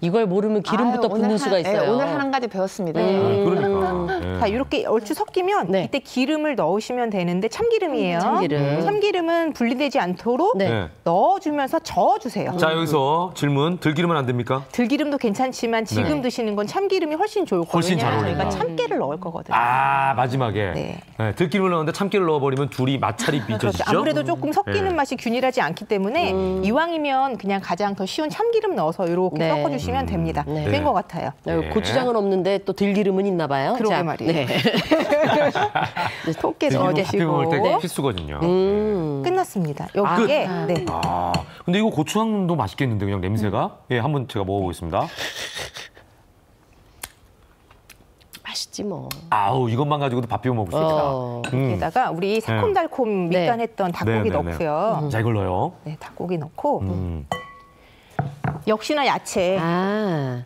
이걸 모르면 기름부터 아유, 붓는 오늘 수가 한- 있어요. 네, 오늘 한 가지 배웠습니다. 그러니까. 네. 자 이렇게 얼추 섞이면 네. 이때 기름을 넣으시면 되는데 참기름이에요. 참기름. 참기름은 분리되지 않도록 네. 네. 넣어주면서 저어주세요. 자, 여기서 질문. 들기름은 안 됩니까? 들기름도 괜찮지만 지금 네. 드시는 건 참기름이 훨씬 좋을 거예요. 훨씬 잘 왜냐하면 어울린다. 저희가 참깨를 넣을 거거든요. 아, 마지막에. 네. 네, 들기름을 넣었는데 참깨를 넣어버리면 둘이 마찰이 빚어지죠. 그렇죠. 아무래도 조금 섞이는 네. 맛이 균일하지 않기 때문에 이왕이면 그냥 가장 더 쉬운 참기름 넣어서 이렇게 네. 섞어주시면 됩니다. 네. 된 것 같아요. 네, 고추장은 없는데 또 들기름은 있나 봐요. 그러게 자, 말이에요. 네. 통깨 들기름 넣어주시고 먹을 때 필수거든요. 끝났습니다. 여기에 네. 아, 근데 이거 고추장도 맛있겠는데 그냥 냄새가? 예, 한번 제가 먹어보겠습니다. 맛있지 뭐. 아우, 이것만 가지고도 밥 비벼 먹을 수 있다. 여기다가 우리 새콤달콤 네. 밑간했던 닭고기 네, 네, 네. 넣고요. 자, 이걸 넣어요. 네, 닭고기 넣고 역시나 야채, 아,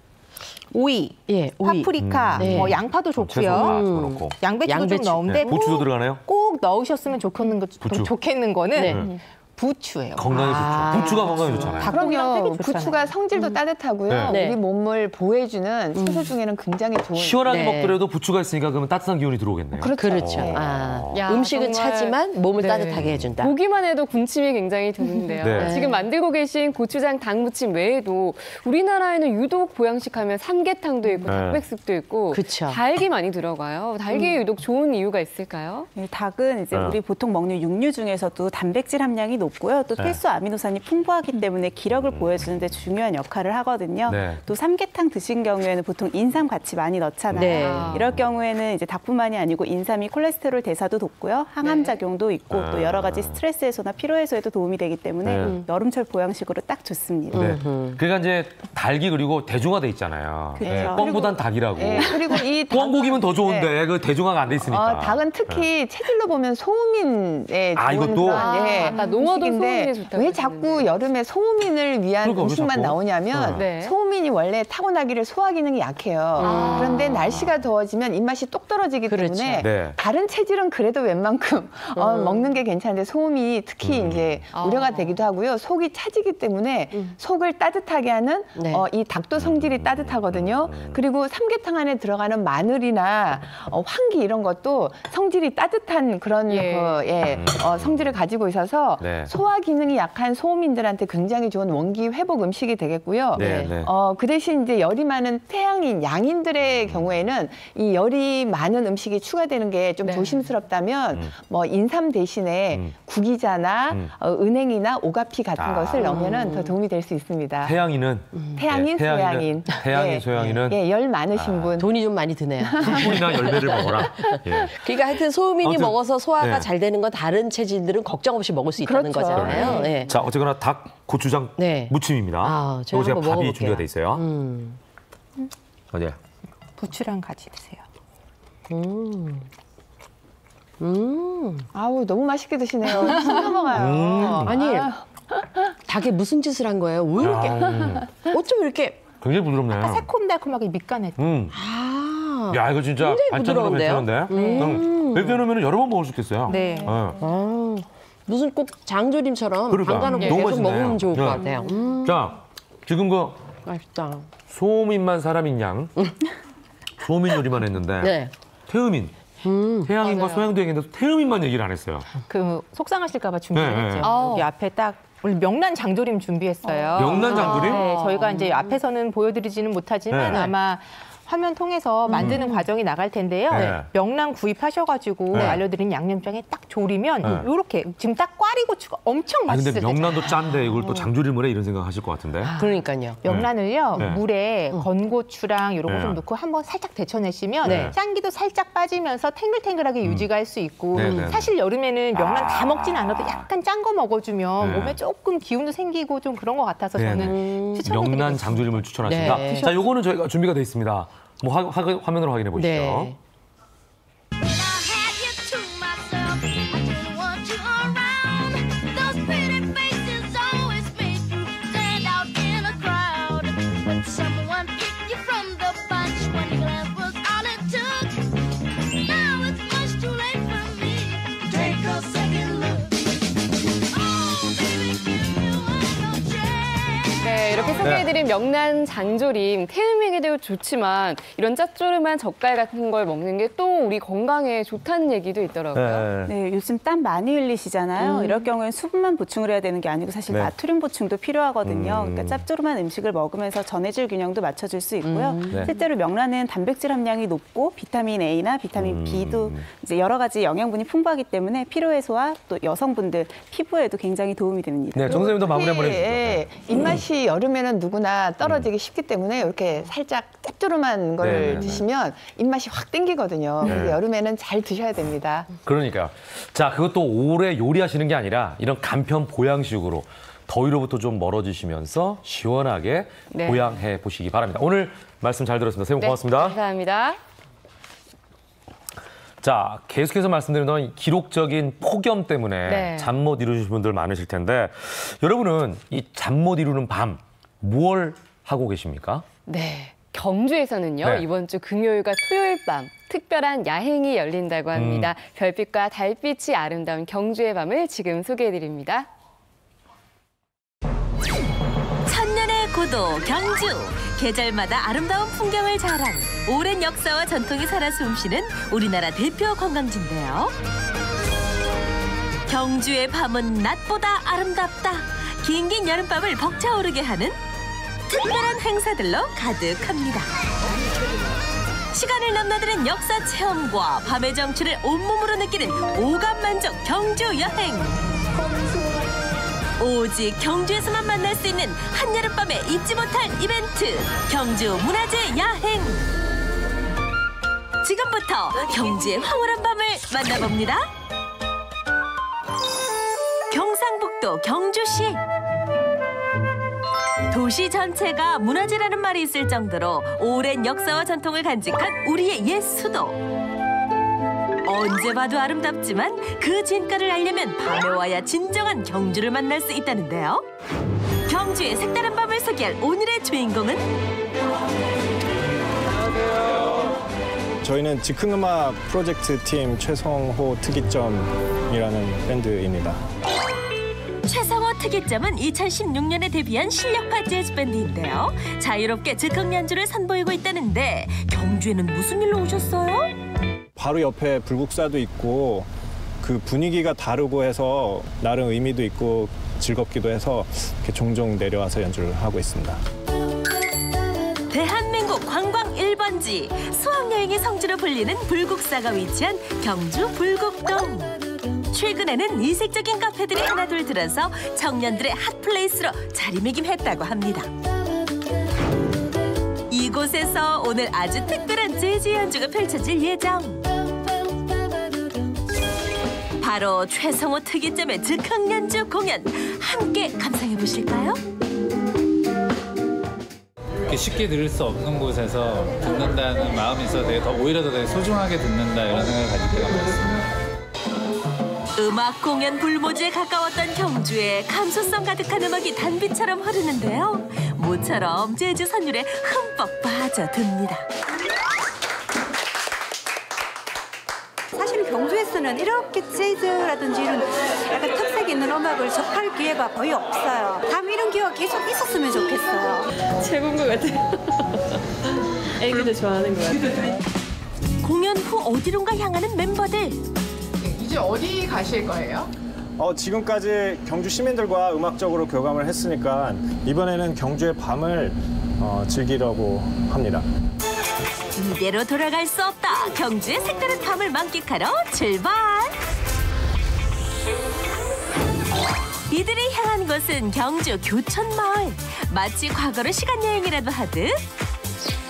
오이, 예, 오이. 파프리카, 네. 뭐 양파도 채소 좋고요. 넣고. 양배추도 양배추. 좀 넣는데 네, 고추도 들어가나요? 꼭 넣으셨으면 부추. 좋겠는 거는 네. 부추예요. 건강에 좋죠. 부추가 건강에 좋잖아요. 닭고기랑 되게 그럼요. 좋잖아요. 부추가 성질도 따뜻하고요. 네. 우리 몸을 보호해주는 채소 중에는 굉장히 좋은. 시원하게 네. 먹더라도 부추가 있으니까 그러면 따뜻한 기운이 들어오겠네요. 그렇죠. 네. 아, 야, 음식은 정말. 차지만 몸을 네. 따뜻하게 해준다. 보기만 해도 군침이 굉장히 도는데요. 네. 지금 만들고 계신 고추장 닭무침 외에도 우리나라에는 유독 보양식 하면 삼계탕도 있고 네. 닭백숙도 있고 그쵸. 닭이 많이 들어가요. 닭이 유독 좋은 이유가 있을까요? 이 닭은 이제 우리 보통 먹는 육류 중에서도 단백질 함량이 높고요. 또 필수 아미노산이 풍부하기 때문에 기력을 보여주는 데 중요한 역할을 하거든요. 네. 또 삼계탕 드신 경우에는 보통 인삼 같이 많이 넣잖아요. 네. 이럴 경우에는 이제 닭뿐만이 아니고 인삼이 콜레스테롤 대사도 돕고요. 항암 작용도 있고 또 여러 가지 스트레스 해소나 피로 해소에도 도움이 되기 때문에 네. 여름철 보양식으로 딱 좋습니다. 네. 그러니까 이제 닭이 그리고 대중화돼 있잖아요. 그렇죠. 네. 뻥보단 닭이라고. 네, 그리고 이 뻥고기면 더 좋은데 네. 그 대중화가 안 돼 있으니까. 닭은 특히 체질로 보면 소음인에 아, 좋은 이것도? 그런, 예, 아까 농어도 음식인데 소음인에 좋다고 왜 자꾸 여름에 소음인을 위한 그러니까 왜 음식만 자꾸? 나오냐면 네. 소음인이 원래 타고나기를 소화 기능이 약해요. 그런데 날씨가 더워지면 입맛이 똑 떨어지기 그렇죠. 때문에 네. 다른 체질은 그래도 웬만큼 먹는 게 괜찮은데 소음이 특히 이제 우려가 되기도 하고요. 속이 차지기 때문에 속을 따뜻하게 하는 네. 이 닭도 성질이 따뜻하거든요. 그리고 삼계탕 안에 들어가는 마늘이나 황기 이런 것도 성질이 따뜻한 그런 성질을 가지고 있어서 네. 소화 기능이 약한 소음인들한테 굉장히 좋은 원기 회복 음식이 되겠고요. 네, 네. 그 대신 이제 열이 많은 태양인 양인들의 경우에는 이 열이 많은 음식이 추가되는 게 좀 네. 조심스럽다면 뭐 인삼 대신에 구기자나 은행이나 오가피 같은 것을 넣으면은 더 도움이 될 수 있습니다. 태양인은 태양인, 소양인. 태양인, 예. 소양인은 예, 열 많으신 분. 돈이 좀 많이 드네요. 풀이나 열매를 먹어라. 예. 그러니까 하여튼 소음인이 아무튼, 먹어서 소화가 네. 잘 되는 건 다른 체질들은 걱정 없이 먹을 수 있다는 그렇죠. 거잖아요. 네. 자, 어쨌거나 닭 고추장 네. 무침입니다. 아, 제가 이거 제가 한번 밥이 먹어볼게요. 준비가 돼 있어요. 어디? 부추랑 같이 드세요. 아우 너무 맛있게 드시네요. 침 넘어가요. 아니, 닭에 무슨 짓을 한 거예요? 왜 이렇게? 어쩜 이렇게? 굉장히 부드럽네요. 새콤달콤하게 밑간했던. 아, 야, 이거 진짜 굉장히 반찬으로 부드러운데요? 괜찮은데? 이렇게 넣으면 여러 번 먹을 수 있겠어요. 네. 무슨 꼭 장조림처럼 그러니까. 담가놓고 너무 계속 맛있네. 먹으면 좋을 것 네. 같아요. 자, 지금 그 맛있다. 소음인만 사람인 양, 소음인 요리만 했는데 네. 태음인, 태양인과 소양도 얘기했는데 태음인만 얘기를 안 했어요. 그 속상하실까봐 네, 준비했죠. 네. 여기 앞에 딱 오늘 명란 장조림 준비했어요. 명란 장조림? 네, 저희가 이제 앞에서는 보여드리지는 못하지만 네. 아마 화면 통해서 만드는 과정이 나갈 텐데요. 네. 명란 구입하셔가지고 네. 알려드린 양념장에 딱 조리면 네. 이렇게 지금 딱 꽈리고추가 엄청 아, 근데 맛있을 때 명란도 짠데 이걸 또 장조림을 해 이런 생각 하실 것 같은데. 그러니까요. 명란을요 네. 물에 건고추랑 이런 거 네. 좀 넣고 한번 살짝 데쳐내시면 네. 짠기도 살짝 빠지면서 탱글탱글하게 유지가 할 수 있고 네, 네, 네. 사실 여름에는 명란 다 먹진 않아도 약간 짠 거 먹어주면 네. 몸에 조금 기운도 생기고 좀 그런 것 같아서 네, 저는 추천해드리고 명란 있습니다. 장조림을 추천하신다. 네. 자, 요거는 저희가 준비가 돼 있습니다. 뭐 화면으로 확인해 보시죠. 네. When I had you to myself, I didn't want you around. Those pretty faces always make you stand out in a crowd. When someone picked you from the bunch, one glance was all it took. Now it's much too late for me to take a second look. Oh, baby, give me one more chance. 네, 이렇게 소개해드린 명란 장조림, 태음에게도 좋지만 이런 짭조름한 젓갈 같은 걸 먹는 게 또 우리 건강에 좋다는 얘기도 있더라고요. 네, 요즘 땀 많이 흘리시잖아요. 이럴 경우엔 수분만 보충을 해야 되는 게 아니고 사실 네. 나트륨 보충도 필요하거든요. 그러니까 짭조름한 음식을 먹으면서 전해질 균형도 맞춰줄 수 있고요. 네. 실제로 명란은 단백질 함량이 높고 비타민 A나 비타민 B도 이제 여러 가지 영양분이 풍부하기 때문에 피로 해소와 또 여성분들 피부에도 굉장히 도움이 됩니다. 네, 정선생님도 마무리 한번 해주시죠. 예, 입맛이 여름에는 누구나 떨어지기 쉽기 때문에 이렇게 살짝 짭조름한 걸 네, 네, 네. 드시면 입맛이 확 땡기거든요. 그래서 여름에는 잘 드셔야 됩니다. 그러니까요. 자, 그것도 오래 요리하시는 게 아니라 이런 간편 보양식으로 더위로부터 좀 멀어지시면서 시원하게 네. 보양해 보시기 바랍니다. 오늘 말씀 잘 들었습니다. 선생님 네, 고맙습니다. 감사합니다. 자, 계속해서 말씀드린 동안 기록적인 폭염 때문에 네. 잠 못 이루신 분들 많으실 텐데 여러분은 이 잠 못 이루는 밤 뭘 하고 계십니까? 네. 경주에서는요, 네. 이번 주 금요일과 토요일 밤 특별한 야행이 열린다고 합니다. 별빛과 달빛이 아름다운 경주의 밤을 지금 소개해드립니다. 천년의 고도 경주. 계절마다 아름다운 풍경을 자랑. 오랜 역사와 전통이 살아 숨쉬는 우리나라 대표 관광지인데요. 경주의 밤은 낮보다 아름답다. 긴긴 여름밤을 벅차오르게 하는 특별한 행사들로 가득합니다. 시간을 넘나드는 역사 체험과 밤의 정취를 온몸으로 느끼는 오감만족 경주 여행. 오직 경주에서만 만날 수 있는 한여름밤에 잊지 못할 이벤트, 경주 문화재 야행. 지금부터 경주의 황홀한 밤을 만나봅니다. 경상북도 경주시. 도시 전체가 문화재라는 말이 있을 정도로 오랜 역사와 전통을 간직한 우리의 옛 수도. 언제 봐도 아름답지만 그 진가를 알려면 밤에 와야 진정한 경주를 만날 수 있다는데요. 경주의 색다른 밤을 소개할 오늘의 주인공은 저희는 즉흥음악 프로젝트 팀 최성호 특이점이라는 밴드입니다. 최성호 특이점은 2016년에 데뷔한 실력파 재즈 밴드인데요. 자유롭게 즉흥 연주를 선보이고 있다는데 경주에는 무슨 일로 오셨어요? 바로 옆에 불국사도 있고 그 분위기가 다르고 해서 나름 의미도 있고 즐겁기도 해서 이렇게 종종 내려와서 연주를 하고 있습니다. 대한민국 관광 1번지, 수학여행의 성지로 불리는 불국사가 위치한 경주 불국동. 최근에는 이색적인 카페들이 하나둘 들어서 청년들의 핫플레이스로 자리매김했다고 합니다. 이곳에서 오늘 아주 특별한 재즈 연주가 펼쳐질 예정. 바로 최성호 특이점의 즉흥 연주 공연 함께 감상해 보실까요? 이렇게 쉽게 들을 수 없는 곳에서 듣는다는 마음이 있어서 오히려 더 되게 소중하게 듣는다 이런 생각을 가질 때가 많습니다. 음악 공연 불모지에 가까웠던 경주에 감수성 가득한 음악이 단비처럼 흐르는데요. 모처럼 재즈 선율에 흠뻑 빠져듭니다. 사실 경주에서는 이렇게 재즈라든지 이런 약간 특색 있는 음악을 접할 기회가 거의 없어요. 다음 이런 기회가 계속 있었으면 좋겠어요. 최고인 것 같아요. 애기도 좋아하는 것 같아요. 공연 후 어디론가 향하는 멤버들. 이제 어디 가실 거예요? 지금까지 경주 시민들과 음악적으로 교감을 했으니까 이번에는 경주의 밤을 즐기려고 합니다. 이대로 돌아갈 수 없다. 경주의 색다른 밤을 만끽하러 출발. 이들이 향한 곳은 경주 교촌마을. 마치 과거로 시간여행이라도 하듯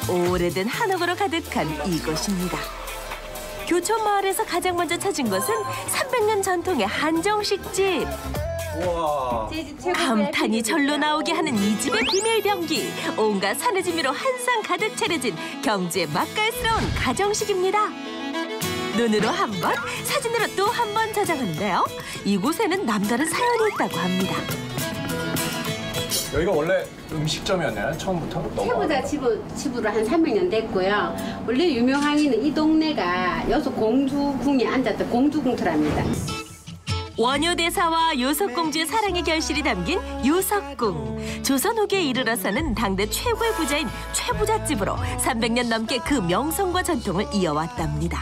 오래된 한옥으로 가득한 이곳입니다. 교촌마을에서 가장 먼저 찾은 곳은 300년 전통의 한정식집. 우와. 감탄이 절로 나오게 하는 이 집의 비밀병기. 온갖 산해진미로 한상 가득 차려진 경주의 맛깔스러운 가정식입니다. 눈으로 한 번, 사진으로 또 한 번 저장하는데요. 이곳에는 남다른 사연이 있다고 합니다. 여기가 원래 음식점이었나요? 처음부터? 최부자 집으로 한 300년 됐고요. 원래 유명한 이는 이 동네가 여수 공주궁에 앉았던 공주궁터랍니다. 원효대사와 요석공주의 사랑의 결실이 담긴 요석궁. 조선 후기에 이르러서는 당대 최고의 부자인 최부잣집으로 300년 넘게 그 명성과 전통을 이어왔답니다.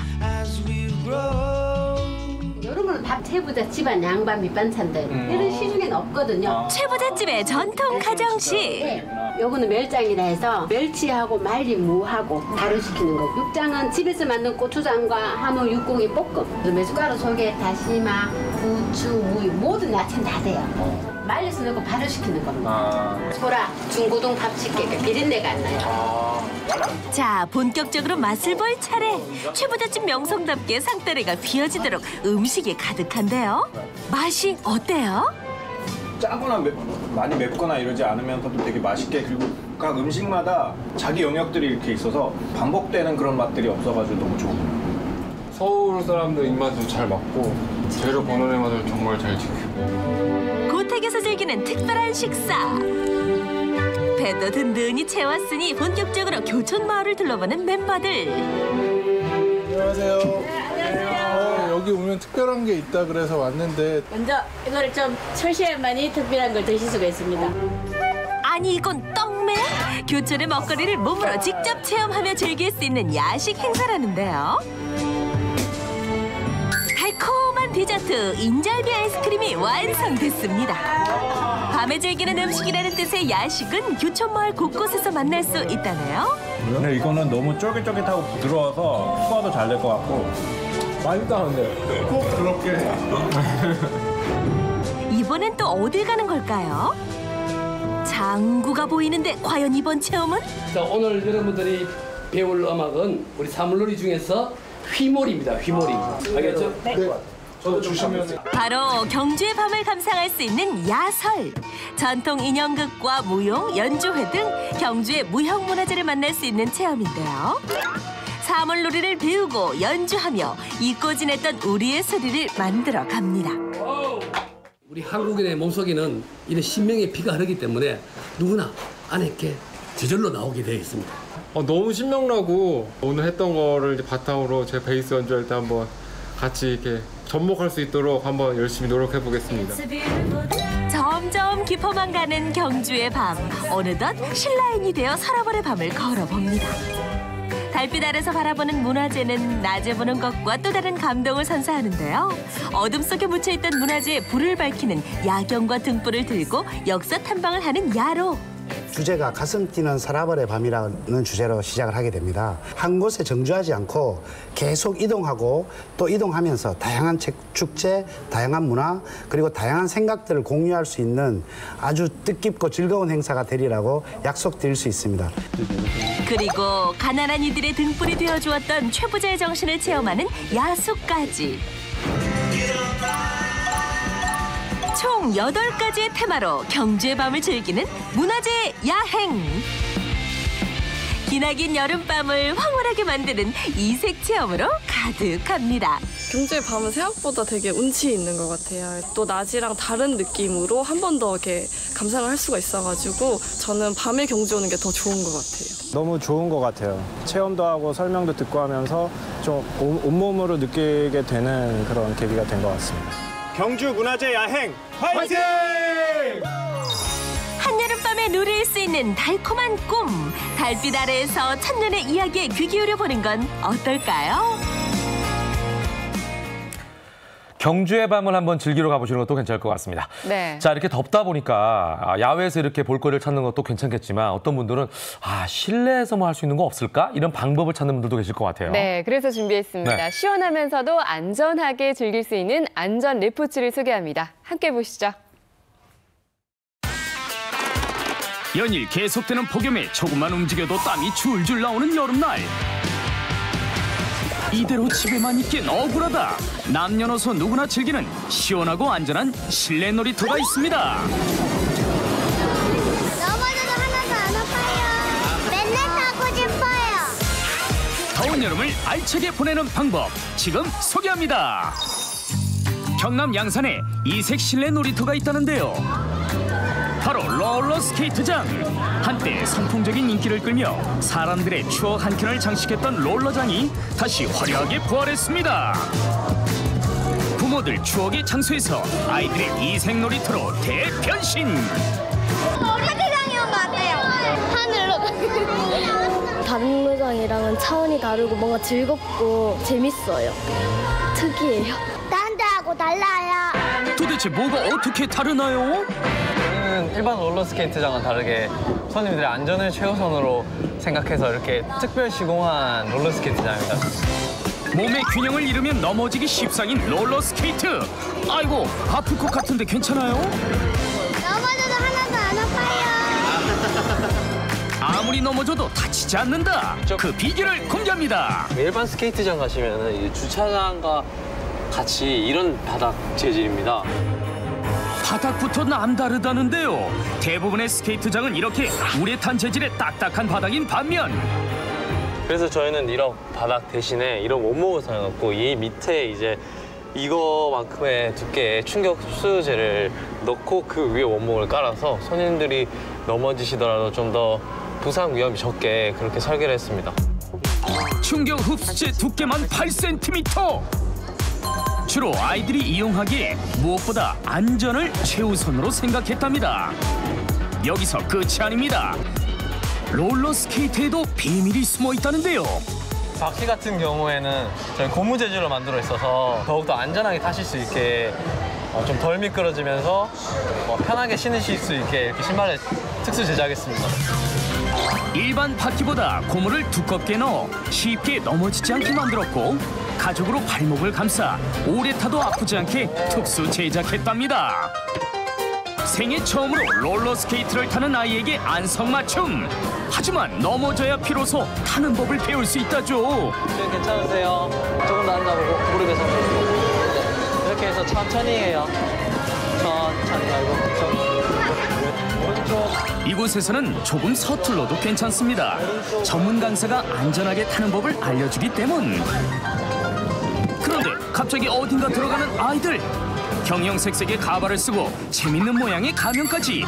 여름은 밥 최부자 집안 양반 밑반찬들 이런 시중에는 없거든요. 최부잣집의 전통 가정식. 네. 요거는 멸장이라 해서 멸치하고 말린 무하고 발효시키는 거. 육장은 집에서 만든 고추장과 함흥 육고기 볶음. 메숫가루 속에 다시마, 부추, 무 모든 야채는 다 돼요. 말려서 넣고 발효시키는 겁니다. 소라, 중고동 밥집게 비린내가 안 나요. 자, 본격적으로 맛을 볼 차례. 최부잣집 명성답게 상다리가 휘어지도록 음식이 가득한데요. 맛이 어때요? 짜거나 많이 맵거나 이러지 않으면서도 되게 맛있게, 그리고 각 음식마다 자기 영역들이 이렇게 있어서 반복되는 그런 맛들이 없어가지고 너무 좋은 것 같아요. 서울 사람들 입맛도 잘 맞고 재료 번원의 맛을 정말 잘 지키고. 고택에서 즐기는 특별한 식사. 배도 든든히 채웠으니 본격적으로 교촌 마을을 둘러보는 멤버들. 안녕하세요. 여기 오면 특별한 게 있다 그래서 왔는데 먼저 이거를 좀 철시해만이 특별한 걸 드실 수가 있습니다. 아니 이건 떡매? 교촌의 먹거리를 몸으로 직접 체험하며 즐길 수 있는 야식 행사라는데요. 달콤한 디저트 인절미 아이스크림이 완성됐습니다. 밤에 즐기는 음식이라는 뜻의 야식은 교촌마을 곳곳에서 만날 수 있다네요. 근데 이거는 너무 쫄깃쫄깃하고 부드러워서 소화도 잘 될 것 같고 맛있다. 근데 꼭 그렇게 이번엔 또 어딜 가는 걸까요? 장구가 보이는데 과연 이번 체험은? 자, 오늘 여러분들이 배울 음악은 우리 사물놀이 중에서 휘몰이입니다. 휘몰이. 알겠죠? 네. 저도 주시면 바로 경주의 밤을 감상할 수 있는 야설. 전통 인형극과 무용, 연주회 등 경주의 무형문화재를 만날 수 있는 체험인데요. 사물놀이를 배우고 연주하며 잊고 지냈던 우리의 소리를 만들어 갑니다. 우리 한국인의 몸속에는 이런 신명의 피가 흐르기 때문에 누구나 안에 있게 저절로 나오게 되어 있습니다. 너무 신명나고 오늘 했던 거를 이제 바탕으로 제 베이스 연주할 때 한번 같이 이렇게 접목할 수 있도록 한번 열심히 노력해 보겠습니다. 점점 깊어만 가는 경주의 밤. 어느덧 신라인이 되어 서라벌의 밤을 걸어봅니다. 달빛 아래서 바라보는 문화재는 낮에 보는 것과 또 다른 감동을 선사하는데요. 어둠 속에 묻혀있던 문화재에 불을 밝히는 야경과 등불을 들고 역사 탐방을 하는 야로. 주제가 가슴 뛰는 서라벌의 밤이라는 주제로 시작을 하게 됩니다. 한 곳에 정주하지 않고 계속 이동하고 또 이동하면서 다양한 축제, 다양한 문화, 그리고 다양한 생각들을 공유할 수 있는 아주 뜻깊고 즐거운 행사가 되리라고 약속드릴 수 있습니다. 그리고 가난한 이들의 등불이 되어주었던 최부자의 정신을 체험하는 야수까지. 총 8가지의 테마로 경주의 밤을 즐기는 문화재 야행. 기나긴 여름밤을 황홀하게 만드는 이색 체험으로 가득합니다. 경주의 밤은 생각보다 되게 운치 있는 것 같아요. 또 낮이랑 다른 느낌으로 한 번 더 이렇게 감상을 할 수가 있어가지고 저는 밤에 경주 오는 게 더 좋은 것 같아요. 너무 좋은 것 같아요. 체험도 하고 설명도 듣고 하면서 좀 온몸으로 느끼게 되는 그런 계기가 된 것 같습니다. 경주 문화재 야행 화이팅! 한여름밤에 누릴 수 있는 달콤한 꿈. 달빛 아래에서 천년의 이야기에 귀 기울여 보는 건 어떨까요? 경주의 밤을 한번 즐기러 가보시는 것도 괜찮을 것 같습니다. 네. 자, 이렇게 덥다 보니까 야외에서 이렇게 볼거리를 찾는 것도 괜찮겠지만 어떤 분들은 실내에서 뭐 할 수 있는 거 없을까? 이런 방법을 찾는 분들도 계실 것 같아요. 네, 그래서 준비했습니다. 네. 시원하면서도 안전하게 즐길 수 있는 안전 레포츠를 소개합니다. 함께 보시죠. 연일 계속되는 폭염에 조금만 움직여도 땀이 줄줄 나오는 여름날. 이대로 집에만 있긴 억울하다. 남녀노소 누구나 즐기는 시원하고 안전한 실내 놀이터가 있습니다. 넘어져도 하나도 안 아파요. 맨날 타고 싶어요. 더운 여름을 알차게 보내는 방법 지금 소개합니다. 경남 양산에 이색 실내 놀이터가 있다는데요. 바로 롤러스케이트장. 한때 선풍적인 인기를 끌며 사람들의 추억 한 켠을 장식했던 롤러장이 다시 화려하게 부활했습니다. 부모들 추억의 장소에서 아이들의 이색 놀이터로 대변신. 놀이터장이 온 것 같아요. 하늘로. 다른 놀이장이랑은 차원이 다르고 뭔가 즐겁고 재밌어요. 특이해요. 딴 데하고 달라요. 도대체 뭐가 어떻게 다르나요? 일반 롤러스케이트장은 다르게 손님들의 안전을 최우선으로 생각해서 이렇게 특별 시공한 롤러스케이트장입니다. 몸의 균형을 잃으면 넘어지기 십상인 롤러스케이트. 아이고, 아플 것 같은데 괜찮아요? 넘어져도 하나도 안 아파요. 아무리 넘어져도 다치지 않는다. 그 비결을 공개합니다. 일반 스케이트장 가시면 이제 주차장과 같이 이런 바닥 재질입니다. 바닥부터 남다르다는데요. 대부분의 스케이트장은 이렇게 우레탄 재질의 딱딱한 바닥인 반면 그래서 저희는 이런 바닥 대신에 이런 원목을 사용했고 이 밑에 이제 이거만큼의 두께의 충격 흡수제를 넣고 그 위에 원목을 깔아서 손님들이 넘어지시더라도 좀 더 부상 위험이 적게 그렇게 설계를 했습니다. 충격 흡수제 두께만 8cm. 주로 아이들이 이용하기에 무엇보다 안전을 최우선으로 생각했답니다. 여기서 끝이 아닙니다. 롤러스케이트에도 비밀이 숨어 있다는데요. 바퀴 같은 경우에는 저희 고무 재질로 만들어 있어서 더욱더 안전하게 타실 수 있게 좀 덜 미끄러지면서 편하게 신으실 수 있게 이렇게 신발을 특수 제작했습니다. 일반 바퀴보다 고무를 두껍게 넣어 쉽게 넘어지지 않게 만들었고 가죽으로 발목을 감싸 오래 타도 아프지 않게 특수 제작했답니다. 생애 처음으로 롤러스케이트를 타는 아이에게 안성맞춤. 하지만 넘어져야 비로소 타는 법을 배울 수 있다죠. 지금 괜찮으세요? 조금 더 앉아보고 무릎에 손 네. 이렇게 해서 천천히 해요. 천천히 말고 천천히. 오른쪽. 이곳에서는 조금 서툴러도 괜찮습니다. 전문 강사가 안전하게 타는 법을 알려주기 때문. 그런데 갑자기 어딘가 들어가는 아이들. 경형색색의 가발을 쓰고 재밌는 모양의 가면까지.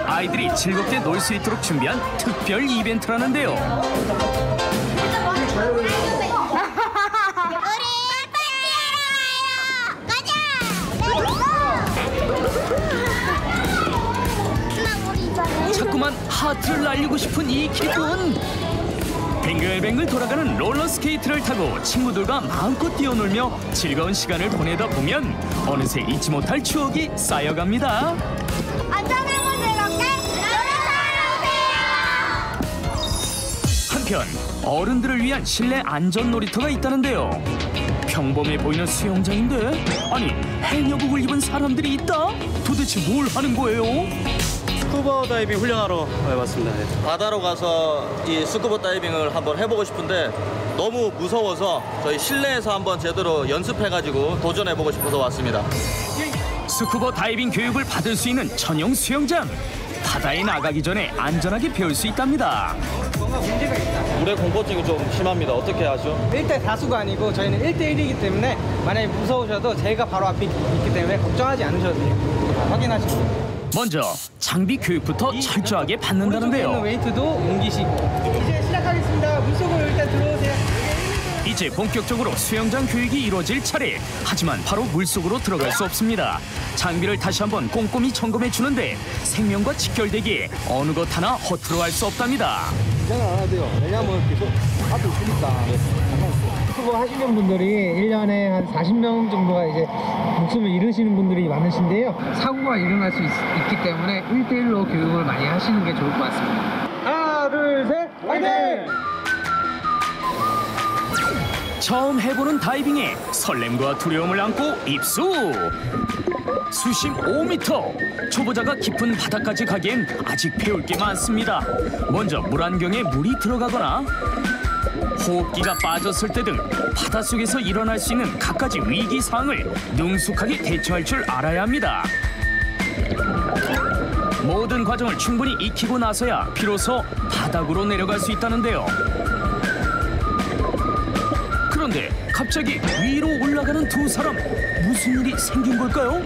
아이들이 즐겁게 놀 수 있도록 준비한 특별 이벤트라는데요. 자꾸만 하트를 날리고 싶은 이 기분. 뱅글뱅글 돌아가는 롤러스케이트를 타고 친구들과 마음껏 뛰어놀며 즐거운 시간을 보내다 보면 어느새 잊지 못할 추억이 쌓여갑니다. 한편 어른들을 위한 실내 안전 놀이터가 있다는데요. 평범해 보이는 수영장인데 아니 해녀복을 입은 사람들이 있다? 도대체 뭘 하는 거예요? 스쿠버 다이빙 훈련하러 와봤습니다. 바다로 가서 이 스쿠버 다이빙을 한번 해보고 싶은데 너무 무서워서 저희 실내에서 한번 제대로 연습해가지고 도전해보고 싶어서 왔습니다. 스쿠버 다이빙 교육을 받을 수 있는 전용 수영장. 바다에 나가기 전에 안전하게 배울 수 있답니다. 뭔가 문제가 있다. 물의 공포증이 좀 심합니다. 어떻게 하죠? 1대 다수가 아니고 저희는 1대1이기 때문에 만약에 무서우셔도 저희가 바로 앞에 있기 때문에 걱정하지 않으셔도 돼요. 확인하시고. 먼저 장비 교육부터 철저하게 받는다는데요. 오른쪽에 있는 웨이트도 옮기시고. 이제 시작하겠습니다. 물속으로 일단 들어오세요. 이제 본격적으로 수영장 교육이 이루어질 차례. 하지만 바로 물속으로 들어갈 수 없습니다. 장비를 다시 한번 꼼꼼히 점검해 주는데 생명과 직결되기에 어느 것 하나 허투루 할 수 없답니다. 긴장을 안 해도 돼요. 왜냐하면 계속 앞에 있으니까. 스쿠버 하시는 분들이 1년에 한 40명 정도가 이제 목숨을 잃으시는 분들이 많으신데요. 사고가 일어날 수 있기 때문에 1대1로 교육을 많이 하시는 게 좋을 것 같습니다. 하나, 둘, 셋, 화이팅! 처음 해보는 다이빙에 설렘과 두려움을 안고 입수! 수심 5m! 초보자가 깊은 바다까지 가기엔 아직 배울 게 많습니다. 먼저 물안경에 물이 들어가거나 호흡기가 빠졌을 때 등 바닷속에서 일어날 수 있는 갖가지 위기 상황을 능숙하게 대처할 줄 알아야 합니다. 모든 과정을 충분히 익히고 나서야 비로소 바닥으로 내려갈 수 있다는데요. 그런데 갑자기 위로 올라가는 두 사람, 무슨 일이 생긴 걸까요?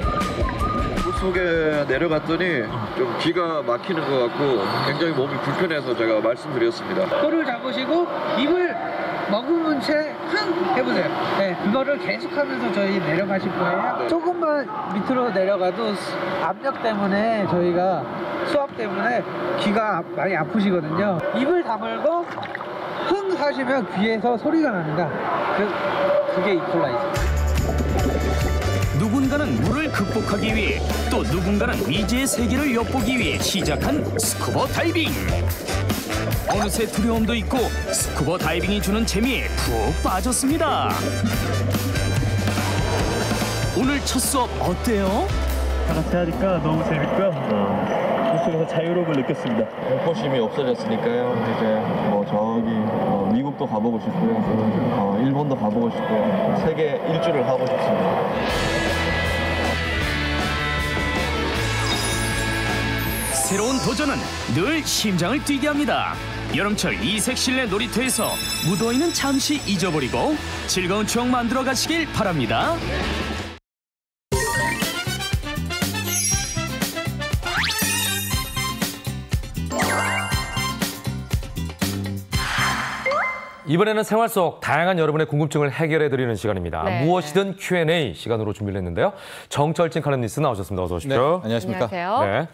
물속에 내려갔더니 좀 기가 막히는 것 같고 굉장히 몸이 불편해서 제가 말씀드렸습니다. 코를 잡으시고 입을 머금은 채 흥 해보세요. 네, 그거를 계속하면서 저희 내려가실 거예요. 네. 조금만 밑으로 내려가도 압력 때문에 저희가 수압 때문에 귀가 많이 아프시거든요. 입을 다물고 흥 하시면 귀에서 소리가 납니다. 그게 이퀄라이저. 누군가는 물을 극복하기 위해 또 누군가는 미지의 세계를 엿보기 위해 시작한 스쿠버 다이빙. 어느새 두려움도 있고 스쿠버 다이빙이 주는 재미에 푹 빠졌습니다. 오늘 첫 수업 어때요? 다 같이 하니까 너무 재밌고요. 물속에서 자유로움을 느꼈습니다. 공포심이 없어졌으니까요. 이제 뭐 저기 미국도 가보고 싶고요. 일본도 가보고 싶고요. 세계 일주를 하고 싶습니다. 새로운 도전은 늘 심장을 뛰게 합니다. 여름철 이색 실내 놀이터에서 무더위는 잠시 잊어버리고 즐거운 추억 만들어 가시길 바랍니다. 이번에는 생활 속 다양한 여러분의 궁금증을 해결해드리는 시간입니다. 네. 무엇이든 Q&A 시간으로 준비를 했는데요. 정철진 칼럼니스트 나오셨습니다. 어서 오십시오. 네, 안녕하십니까. 안녕하세요.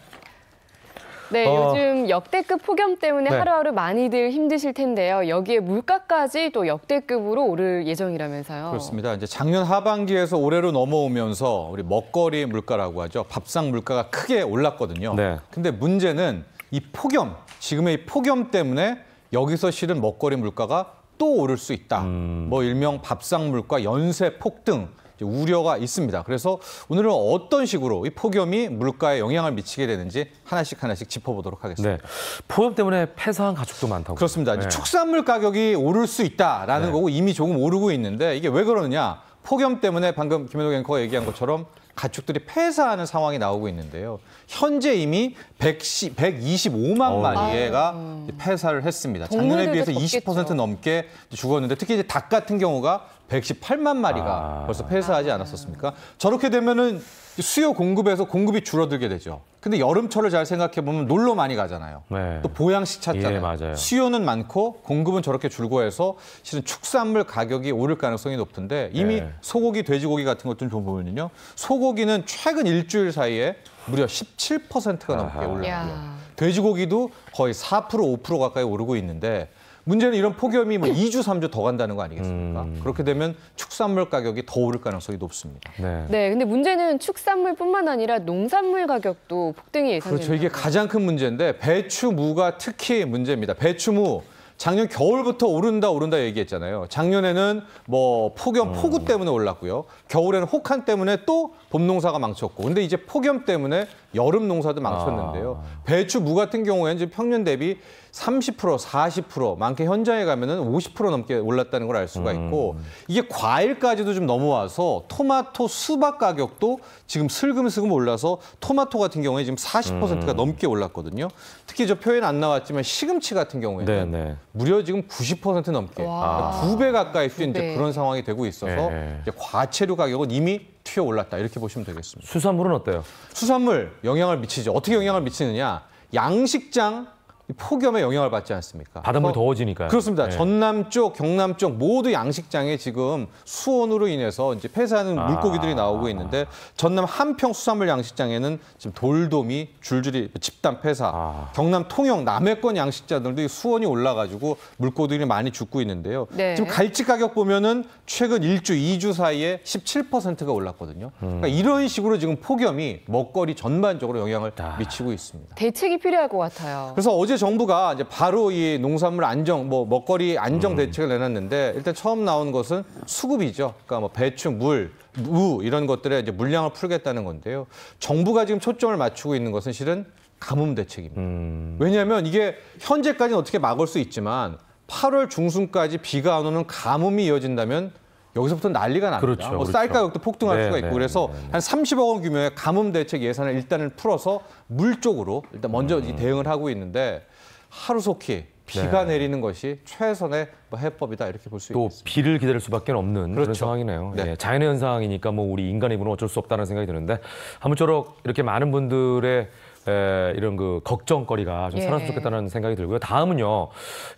네, 요즘 역대급 폭염 때문에 네. 하루하루 많이들 힘드실 텐데요. 여기에 물가까지 또 역대급으로 오를 예정이라면서요. 그렇습니다. 이제 작년 하반기에서 올해로 넘어오면서 우리 먹거리 물가라고 하죠. 밥상 물가가 크게 올랐거든요. 네. 근데 문제는 이 폭염, 지금의 이 폭염 때문에 여기서 실은 먹거리 물가가 또 오를 수 있다. 뭐 일명 밥상 물가 연쇄 폭등 우려가 있습니다. 그래서 오늘은 어떤 식으로 이 폭염이 물가에 영향을 미치게 되는지 하나씩 짚어보도록 하겠습니다. 네. 폭염 때문에 폐사한 가축도 많다고. 그렇습니다. 네. 축산물 가격이 오를 수 있다라는 네. 거고 이미 조금 오르고 있는데 이게 왜 그러느냐. 폭염 때문에 방금 김현욱 앵커가 얘기한 것처럼 가축들이 폐사하는 상황이 나오고 있는데요. 현재 이미 125만 마리가 폐사를 했습니다. 작년에 비해서 20% 넘게 죽었는데 특히 이제 닭 같은 경우가 118만 마리가 벌써 폐사하지 않았었습니까? 저렇게 되면은 수요 공급에서 공급이 줄어들게 되죠. 근데 여름철을 잘 생각해 보면 놀러 많이 가잖아요. 네. 또 보양식 찾잖아요. 예, 맞아요. 수요는 많고 공급은 저렇게 줄고 해서 실은 축산물 가격이 오를 가능성이 높은데 이미 네. 소고기, 돼지고기 같은 것 좀 보면요. 소고기는 최근 일주일 사이에 무려 17%가 넘게 올랐고요. 돼지고기도 거의 4%, 5% 가까이 오르고 있는데 문제는 이런 폭염이 뭐 2주, 3주 더 간다는 거 아니겠습니까? 그렇게 되면 축산물 가격이 더 오를 가능성이 높습니다. 네, 근데 문제는 축산물뿐만 아니라 농산물 가격도 폭등이 예상됩니다. 그렇죠. 이게 가장 큰 문제인데 배추, 무가 특히 문제입니다. 배추, 무. 작년 겨울부터 오른다 얘기했잖아요. 작년에는 뭐 폭염, 폭우 때문에 올랐고요. 겨울에는 혹한 때문에 또 봄 농사가 망쳤고. 근데 이제 폭염 때문에 여름 농사도 망쳤는데요. 배추, 무 같은 경우에는 지금 평년 대비 30%, 40%, 많게 현장에 가면은 50% 넘게 올랐다는 걸 알 수가 있고 이게 과일까지도 좀 넘어와서 토마토, 수박 가격도 지금 슬금슬금 올라서 토마토 같은 경우에 지금 40%가 넘게 올랐거든요. 특히 저 표현 안 나왔지만 시금치 같은 경우에는 무려 지금 90% 넘게 2배 가까이 뛴 이제 그런 상황이 되고 있어서 이제 과체류 가격은 이미 튀어 올랐다 이렇게 보시면 되겠습니다. 수산물은 어때요? 수산물 영향을 미치죠. 어떻게 영향을 미치느냐? 양식장 폭염에 영향을 받지 않습니까? 바닷물이 더워지니까요. 그렇습니다. 네. 전남 쪽, 경남 쪽 모두 양식장에 지금 수온으로 인해서 이제 폐사하는 물고기들이 나오고 있는데 전남 한평 수산물 양식장에는 지금 돌돔이 줄줄이 집단 폐사. 경남 통영, 남해권 양식장들도 수온이 올라가지고 물고기들이 많이 죽고 있는데요. 네. 지금 갈치 가격 보면은 최근 1주, 2주 사이에 17%가 올랐거든요. 그러니까 이런 식으로 지금 폭염이 먹거리 전반적으로 영향을 미치고 있습니다. 대책이 필요할 것 같아요. 그래서 어제 정부가 이제 바로 이 농산물 안정, 뭐 먹거리 안정 대책을 내놨는데 일단 처음 나온 것은 수급이죠. 그러니까 뭐 배추, 무 이런 것들에 이제 물량을 풀겠다는 건데요. 정부가 지금 초점을 맞추고 있는 것은 실은 가뭄 대책입니다. 왜냐하면 이게 현재까지는 어떻게 막을 수 있지만 8월 중순까지 비가 안 오는 가뭄이 이어진다면 여기서부터 난리가 납니다. 그렇죠, 뭐 그렇죠. 쌀 가격도 폭등할 네, 수가 있고 네, 그래서 한 30억 원 규모의 가뭄 대책 예산을 일단은 풀어서 물 쪽으로 일단 먼저 이 대응을 하고 있는데 하루속히 비가 내리는 것이 최선의 뭐 해법이다 이렇게 볼 수 있습니다. 또 비를 기다릴 수밖에 없는 그런 그렇죠. 상황이네요. 네. 예, 자연의 현상이니까 뭐 우리 인간의 입으로는 어쩔 수 없다는 생각이 드는데 아무쪼록 이렇게 많은 분들의 이런 그 걱정거리가 좀 사라졌으면 좋겠다는 생각이 들고요. 다음은요,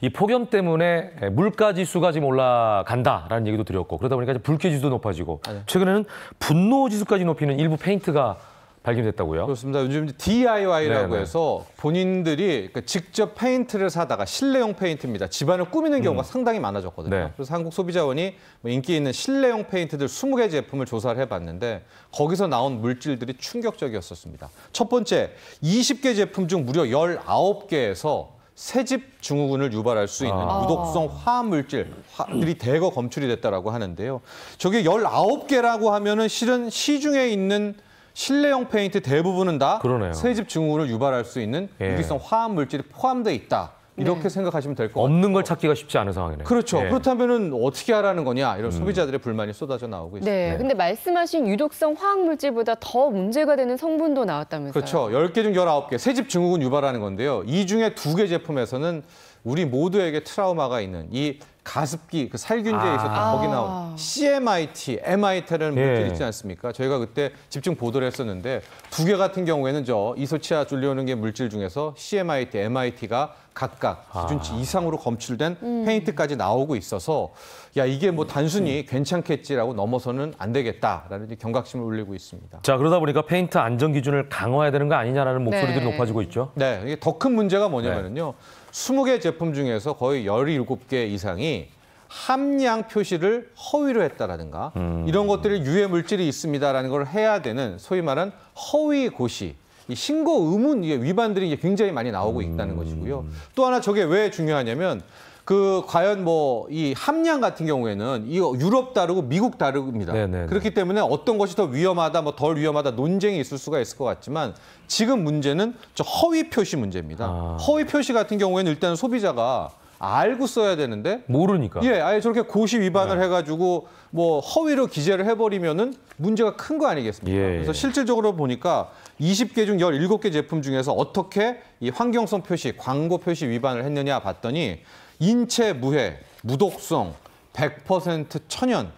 이 폭염 때문에 물가 지수가 지금 올라간다라는 얘기도 드렸고 그러다 보니까 이제 불쾌 지수도 높아지고 최근에는 분노 지수까지 높이는 일부 페인트가 발견됐다고요? 그렇습니다. 요즘 DIY라고 네네. 해서 본인들이 직접 페인트를 사다가 실내용 페인트입니다. 집안을 꾸미는 경우가 상당히 많아졌거든요. 네. 그래서 한국소비자원이 인기 있는 실내용 페인트들 20개 제품을 조사를 해봤는데 거기서 나온 물질들이 충격적이었었습니다. 첫 번째, 20개 제품 중 무려 19개에서 새집 증후군을 유발할 수 있는 무독성 화학 물질들이 대거 검출이 됐다라고 하는데요. 저게 19개라고 하면은 실은 시중에 있는 실내용 페인트 대부분은 다 그러네요. 새집 증후군을 유발할 수 있는 유기성 화학 물질이 포함되어 있다. 이렇게 생각하시면 될 것 같아요. 없는 걸 찾기가 쉽지 않은 상황이네요. 그렇죠. 예. 그렇다면은 어떻게 하라는 거냐 이런 소비자들의 불만이 쏟아져 나오고 있습니다. 네, 근데 말씀하신 유독성 화학 물질보다 더 문제가 되는 성분도 나왔다면서요? 그렇죠. 10개 중 19개 새집 증후군 유발하는 건데요. 이 중에 2개 제품에서는 우리 모두에게 트라우마가 있는 이 가습기, 그 살균제에 있었던 거기 나온 CMIT, MIT라는 물질이 있지 않습니까? 저희가 그때 집중 보도를 했었는데 두 개 같은 경우에는 저 이소치아 줄리오는게 물질 중에서 CMIT, MIT가 각각 기준치 이상으로 검출된 페인트까지 나오고 있어서 야 이게 뭐 단순히 괜찮겠지라고 넘어서는 안 되겠다라는 경각심을 울리고 있습니다. 자, 그러다 보니까 페인트 안전 기준을 강화해야 되는 거 아니냐라는 목소리들이 높아지고 있죠. 네, 이게 더 큰 문제가 뭐냐면요. 20개 제품 중에서 거의 17개 이상이 함량 표시를 허위로 했다라든가 이런 것들이 유해 물질이 있습니다라는 걸 해야 되는 소위 말한 허위 고시, 이 신고 의문 위반들이 굉장히 많이 나오고 있다는 것이고요. 또 하나 저게 왜 중요하냐면 그 과연 뭐 이 함량 같은 경우에는 이 유럽 다르고 미국 다릅니다. 네네네. 그렇기 때문에 어떤 것이 더 위험하다, 뭐 덜 위험하다 논쟁이 있을 수가 있을 것 같지만 지금 문제는 저 허위 표시 문제입니다. 허위 표시 같은 경우에는 일단 소비자가 알고 써야 되는데 모르니까. 예, 아예 저렇게 고시 위반을 해가지고 뭐 허위로 기재를 해버리면은 문제가 큰 거 아니겠습니까? 그래서 실질적으로 보니까 20개 중 17개 제품 중에서 어떻게 이 환경성 표시, 광고 표시 위반을 했느냐 봤더니 인체 무해, 무독성, 100% 천연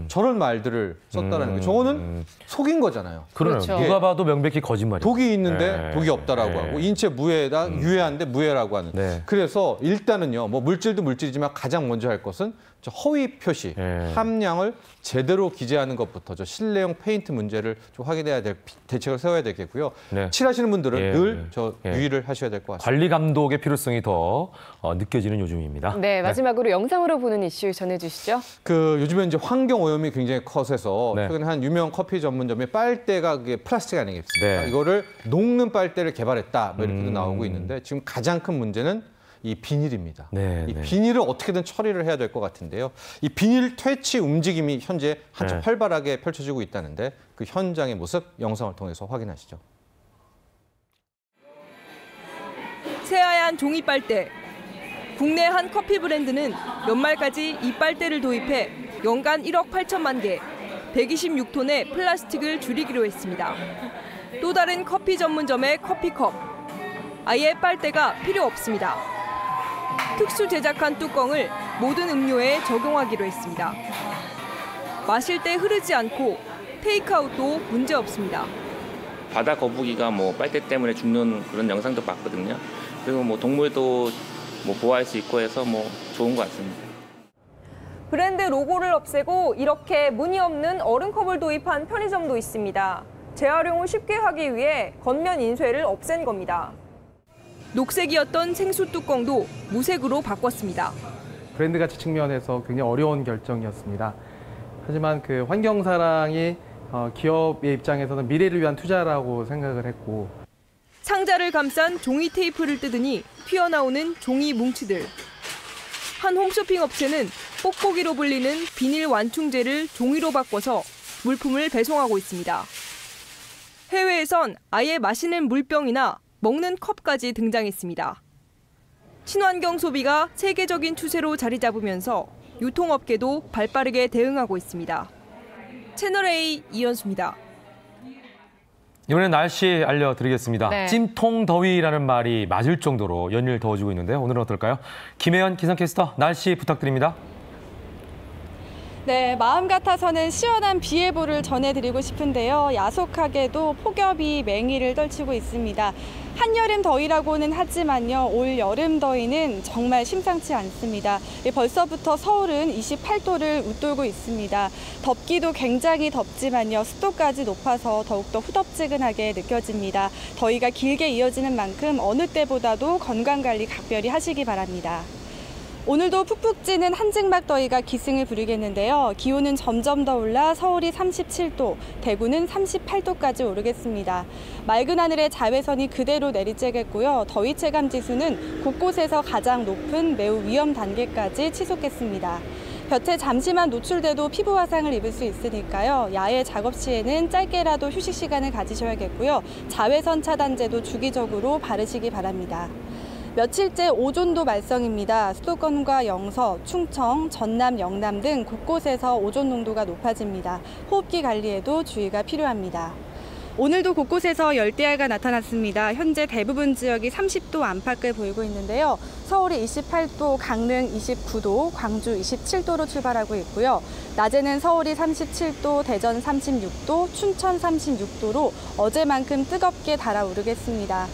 저런 말들을 썼다라는 거예요. 저거는 속인 거잖아요. 그렇죠. 누가 봐도 명백히 거짓말이에요. 독이 있는데 독이 없다라고 하고 인체 무해다 유해한데 무해라고 하는. 그래서 일단은요. 뭐 물질도 물질이지만 가장 먼저 할 것은 저 허위 표시, 함량을 제대로 기재하는 것부터 저 실내용 페인트 문제를 좀 확인해야 될 대책을 세워야 되겠고요. 칠하시는 분들은 늘 저 유의를 하셔야 될 것 같습니다. 관리 감독의 필요성이 더 느껴지는 요즘입니다. 네, 마지막으로 영상으로 보는 이슈 전해주시죠. 그 요즘에 이제 환경 오염이 굉장히 커서 최근에 한 유명 커피 전문점의 빨대가 그게 플라스틱 아니겠습니까? 이거를 녹는 빨대를 개발했다, 뭐 이렇게도 나오고 있는데 지금 가장 큰 문제는 이 비닐입니다. 이 비닐을 어떻게든 처리를 해야 될 것 같은데요. 이 비닐 퇴치 움직임이 현재 한참 활발하게 펼쳐지고 있다는데 그 현장의 모습 영상을 통해서 확인하시죠. 새하얀 종이 빨대. 국내 한 커피 브랜드는 연말까지 이 빨대를 도입해 연간 1억 8천만 개, 126톤의 플라스틱을 줄이기로 했습니다. 또 다른 커피 전문점의 커피컵. 아예 빨대가 필요 없습니다. 특수 제작한 뚜껑을 모든 음료에 적용하기로 했습니다. 마실 때 흐르지 않고 테이크아웃도 문제 없습니다. 바다 거북이가 뭐 빨대 때문에 죽는 그런 영상도 봤거든요. 그리고 뭐 동물도 뭐 보호할 수 있고 해서 뭐 좋은 것 같습니다. 브랜드 로고를 없애고 이렇게 무늬 없는 얼음컵을 도입한 편의점도 있습니다. 재활용을 쉽게 하기 위해 겉면 인쇄를 없앤 겁니다. 녹색이었던 생수 뚜껑도 무색으로 바꿨습니다. 브랜드 가치 측면에서 굉장히 어려운 결정이었습니다. 하지만 그 환경 사랑이 기업의 입장에서는 미래를 위한 투자라고 생각을 했고 상자를 감싼 종이 테이프를 뜯으니 튀어나오는 종이 뭉치들. 한 홈쇼핑 업체는 뽁뽁이로 불리는 비닐 완충제를 종이로 바꿔서 물품을 배송하고 있습니다. 해외에선 아예 마시는 물병이나 먹는 컵까지 등장했습니다. 친환경 소비가 세계적인 추세로 자리 잡으면서 유통업계도 발빠르게 대응하고 있습니다. 채널A 이현수입니다. 이번엔 날씨 알려드리겠습니다. 찜통 더위라는 말이 맞을 정도로 연일 더워지고 있는데 오늘은 어떨까요? 김혜연 기상캐스터 날씨 부탁드립니다. 네, 마음 같아서는 시원한 비 예보를 전해드리고 싶은데요. 야속하게도 폭염이 맹위를 떨치고 있습니다. 한여름 더위라고는 하지만요. 올 여름 더위는 정말 심상치 않습니다. 벌써부터 서울은 28도를 웃돌고 있습니다. 덥기도 굉장히 덥지만요. 습도까지 높아서 더욱더 후덥지근하게 느껴집니다. 더위가 길게 이어지는 만큼 어느 때보다도 건강관리 각별히 하시기 바랍니다. 오늘도 푹푹 찌는 한증막 더위가 기승을 부리겠는데요. 기온은 점점 더 올라 서울이 37도, 대구는 38도까지 오르겠습니다. 맑은 하늘에 자외선이 그대로 내리쬐겠고요. 더위 체감 지수는 곳곳에서 가장 높은 매우 위험 단계까지 치솟겠습니다. 볕에 잠시만 노출돼도 피부 화상을 입을 수 있으니까요. 야외 작업 시에는 짧게라도 휴식 시간을 가지셔야겠고요. 자외선 차단제도 주기적으로 바르시기 바랍니다. 며칠째 오존도 말썽입니다. 수도권과 영서, 충청, 전남, 영남 등 곳곳에서 오존 농도가 높아집니다. 호흡기 관리에도 주의가 필요합니다. 오늘도 곳곳에서 열대야가 나타났습니다. 현재 대부분 지역이 30도 안팎을 보이고 있는데요. 서울이 28도, 강릉 29도, 광주 27도로 출발하고 있고요. 낮에는 서울이 37도, 대전 36도, 춘천 36도로 어제만큼 뜨겁게 달아오르겠습니다.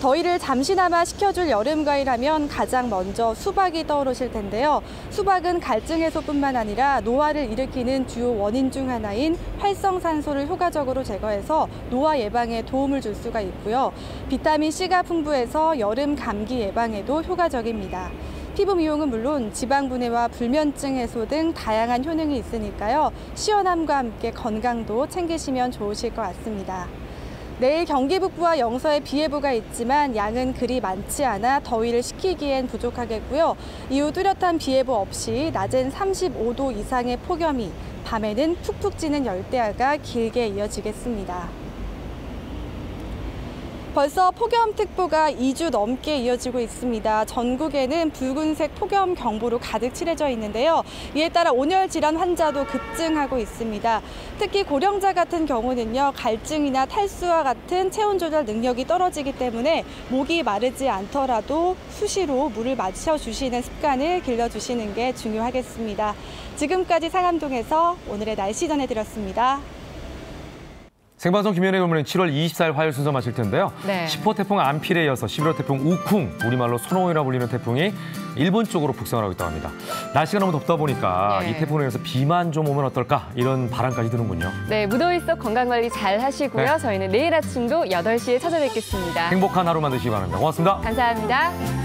더위를 잠시나마 식혀줄 여름과일하면 가장 먼저 수박이 떠오르실 텐데요. 수박은 갈증 해소뿐만 아니라 노화를 일으키는 주요 원인 중 하나인 활성산소를 효과적으로 제거해서 노화 예방에 도움을 줄 수가 있고요. 비타민C가 풍부해서 여름 감기 예방에도 효과적입니다. 피부 미용은 물론 지방 분해와 불면증 해소 등 다양한 효능이 있으니까요. 시원함과 함께 건강도 챙기시면 좋으실 것 같습니다. 내일 경기 북부와 영서에 비 예보가 있지만 양은 그리 많지 않아 더위를 식히기엔 부족하겠고요. 이후 뚜렷한 비 예보 없이 낮엔 35도 이상의 폭염이, 밤에는 푹푹 찌는 열대야가 길게 이어지겠습니다. 벌써 폭염특보가 2주 넘게 이어지고 있습니다. 전국에는 붉은색 폭염 경보로 가득 칠해져 있는데요. 이에 따라 온열 질환 환자도 급증하고 있습니다. 특히 고령자 같은 경우는요, 갈증이나 탈수와 같은 체온 조절 능력이 떨어지기 때문에 목이 마르지 않더라도 수시로 물을 마셔주시는 습관을 길러주시는 게 중요하겠습니다. 지금까지 상암동에서 오늘의 날씨 전해드렸습니다. 생방송 김현의 골문은 7월 24일 화요일 순서 마칠 텐데요. 네. 10호 태풍 안필에 이어서 11호 태풍 우쿵, 우리말로 소노이라 불리는 태풍이 일본 쪽으로 북상을 하고 있다고 합니다. 날씨가 너무 덥다 보니까 네. 이 태풍에 의해서 비만 좀 오면 어떨까 이런 바람까지 드는군요. 네, 무더위 속 건강관리 잘 하시고요. 네. 저희는 내일 아침도 8시에 찾아뵙겠습니다. 행복한 하루 만드시기 바랍니다. 고맙습니다. 감사합니다.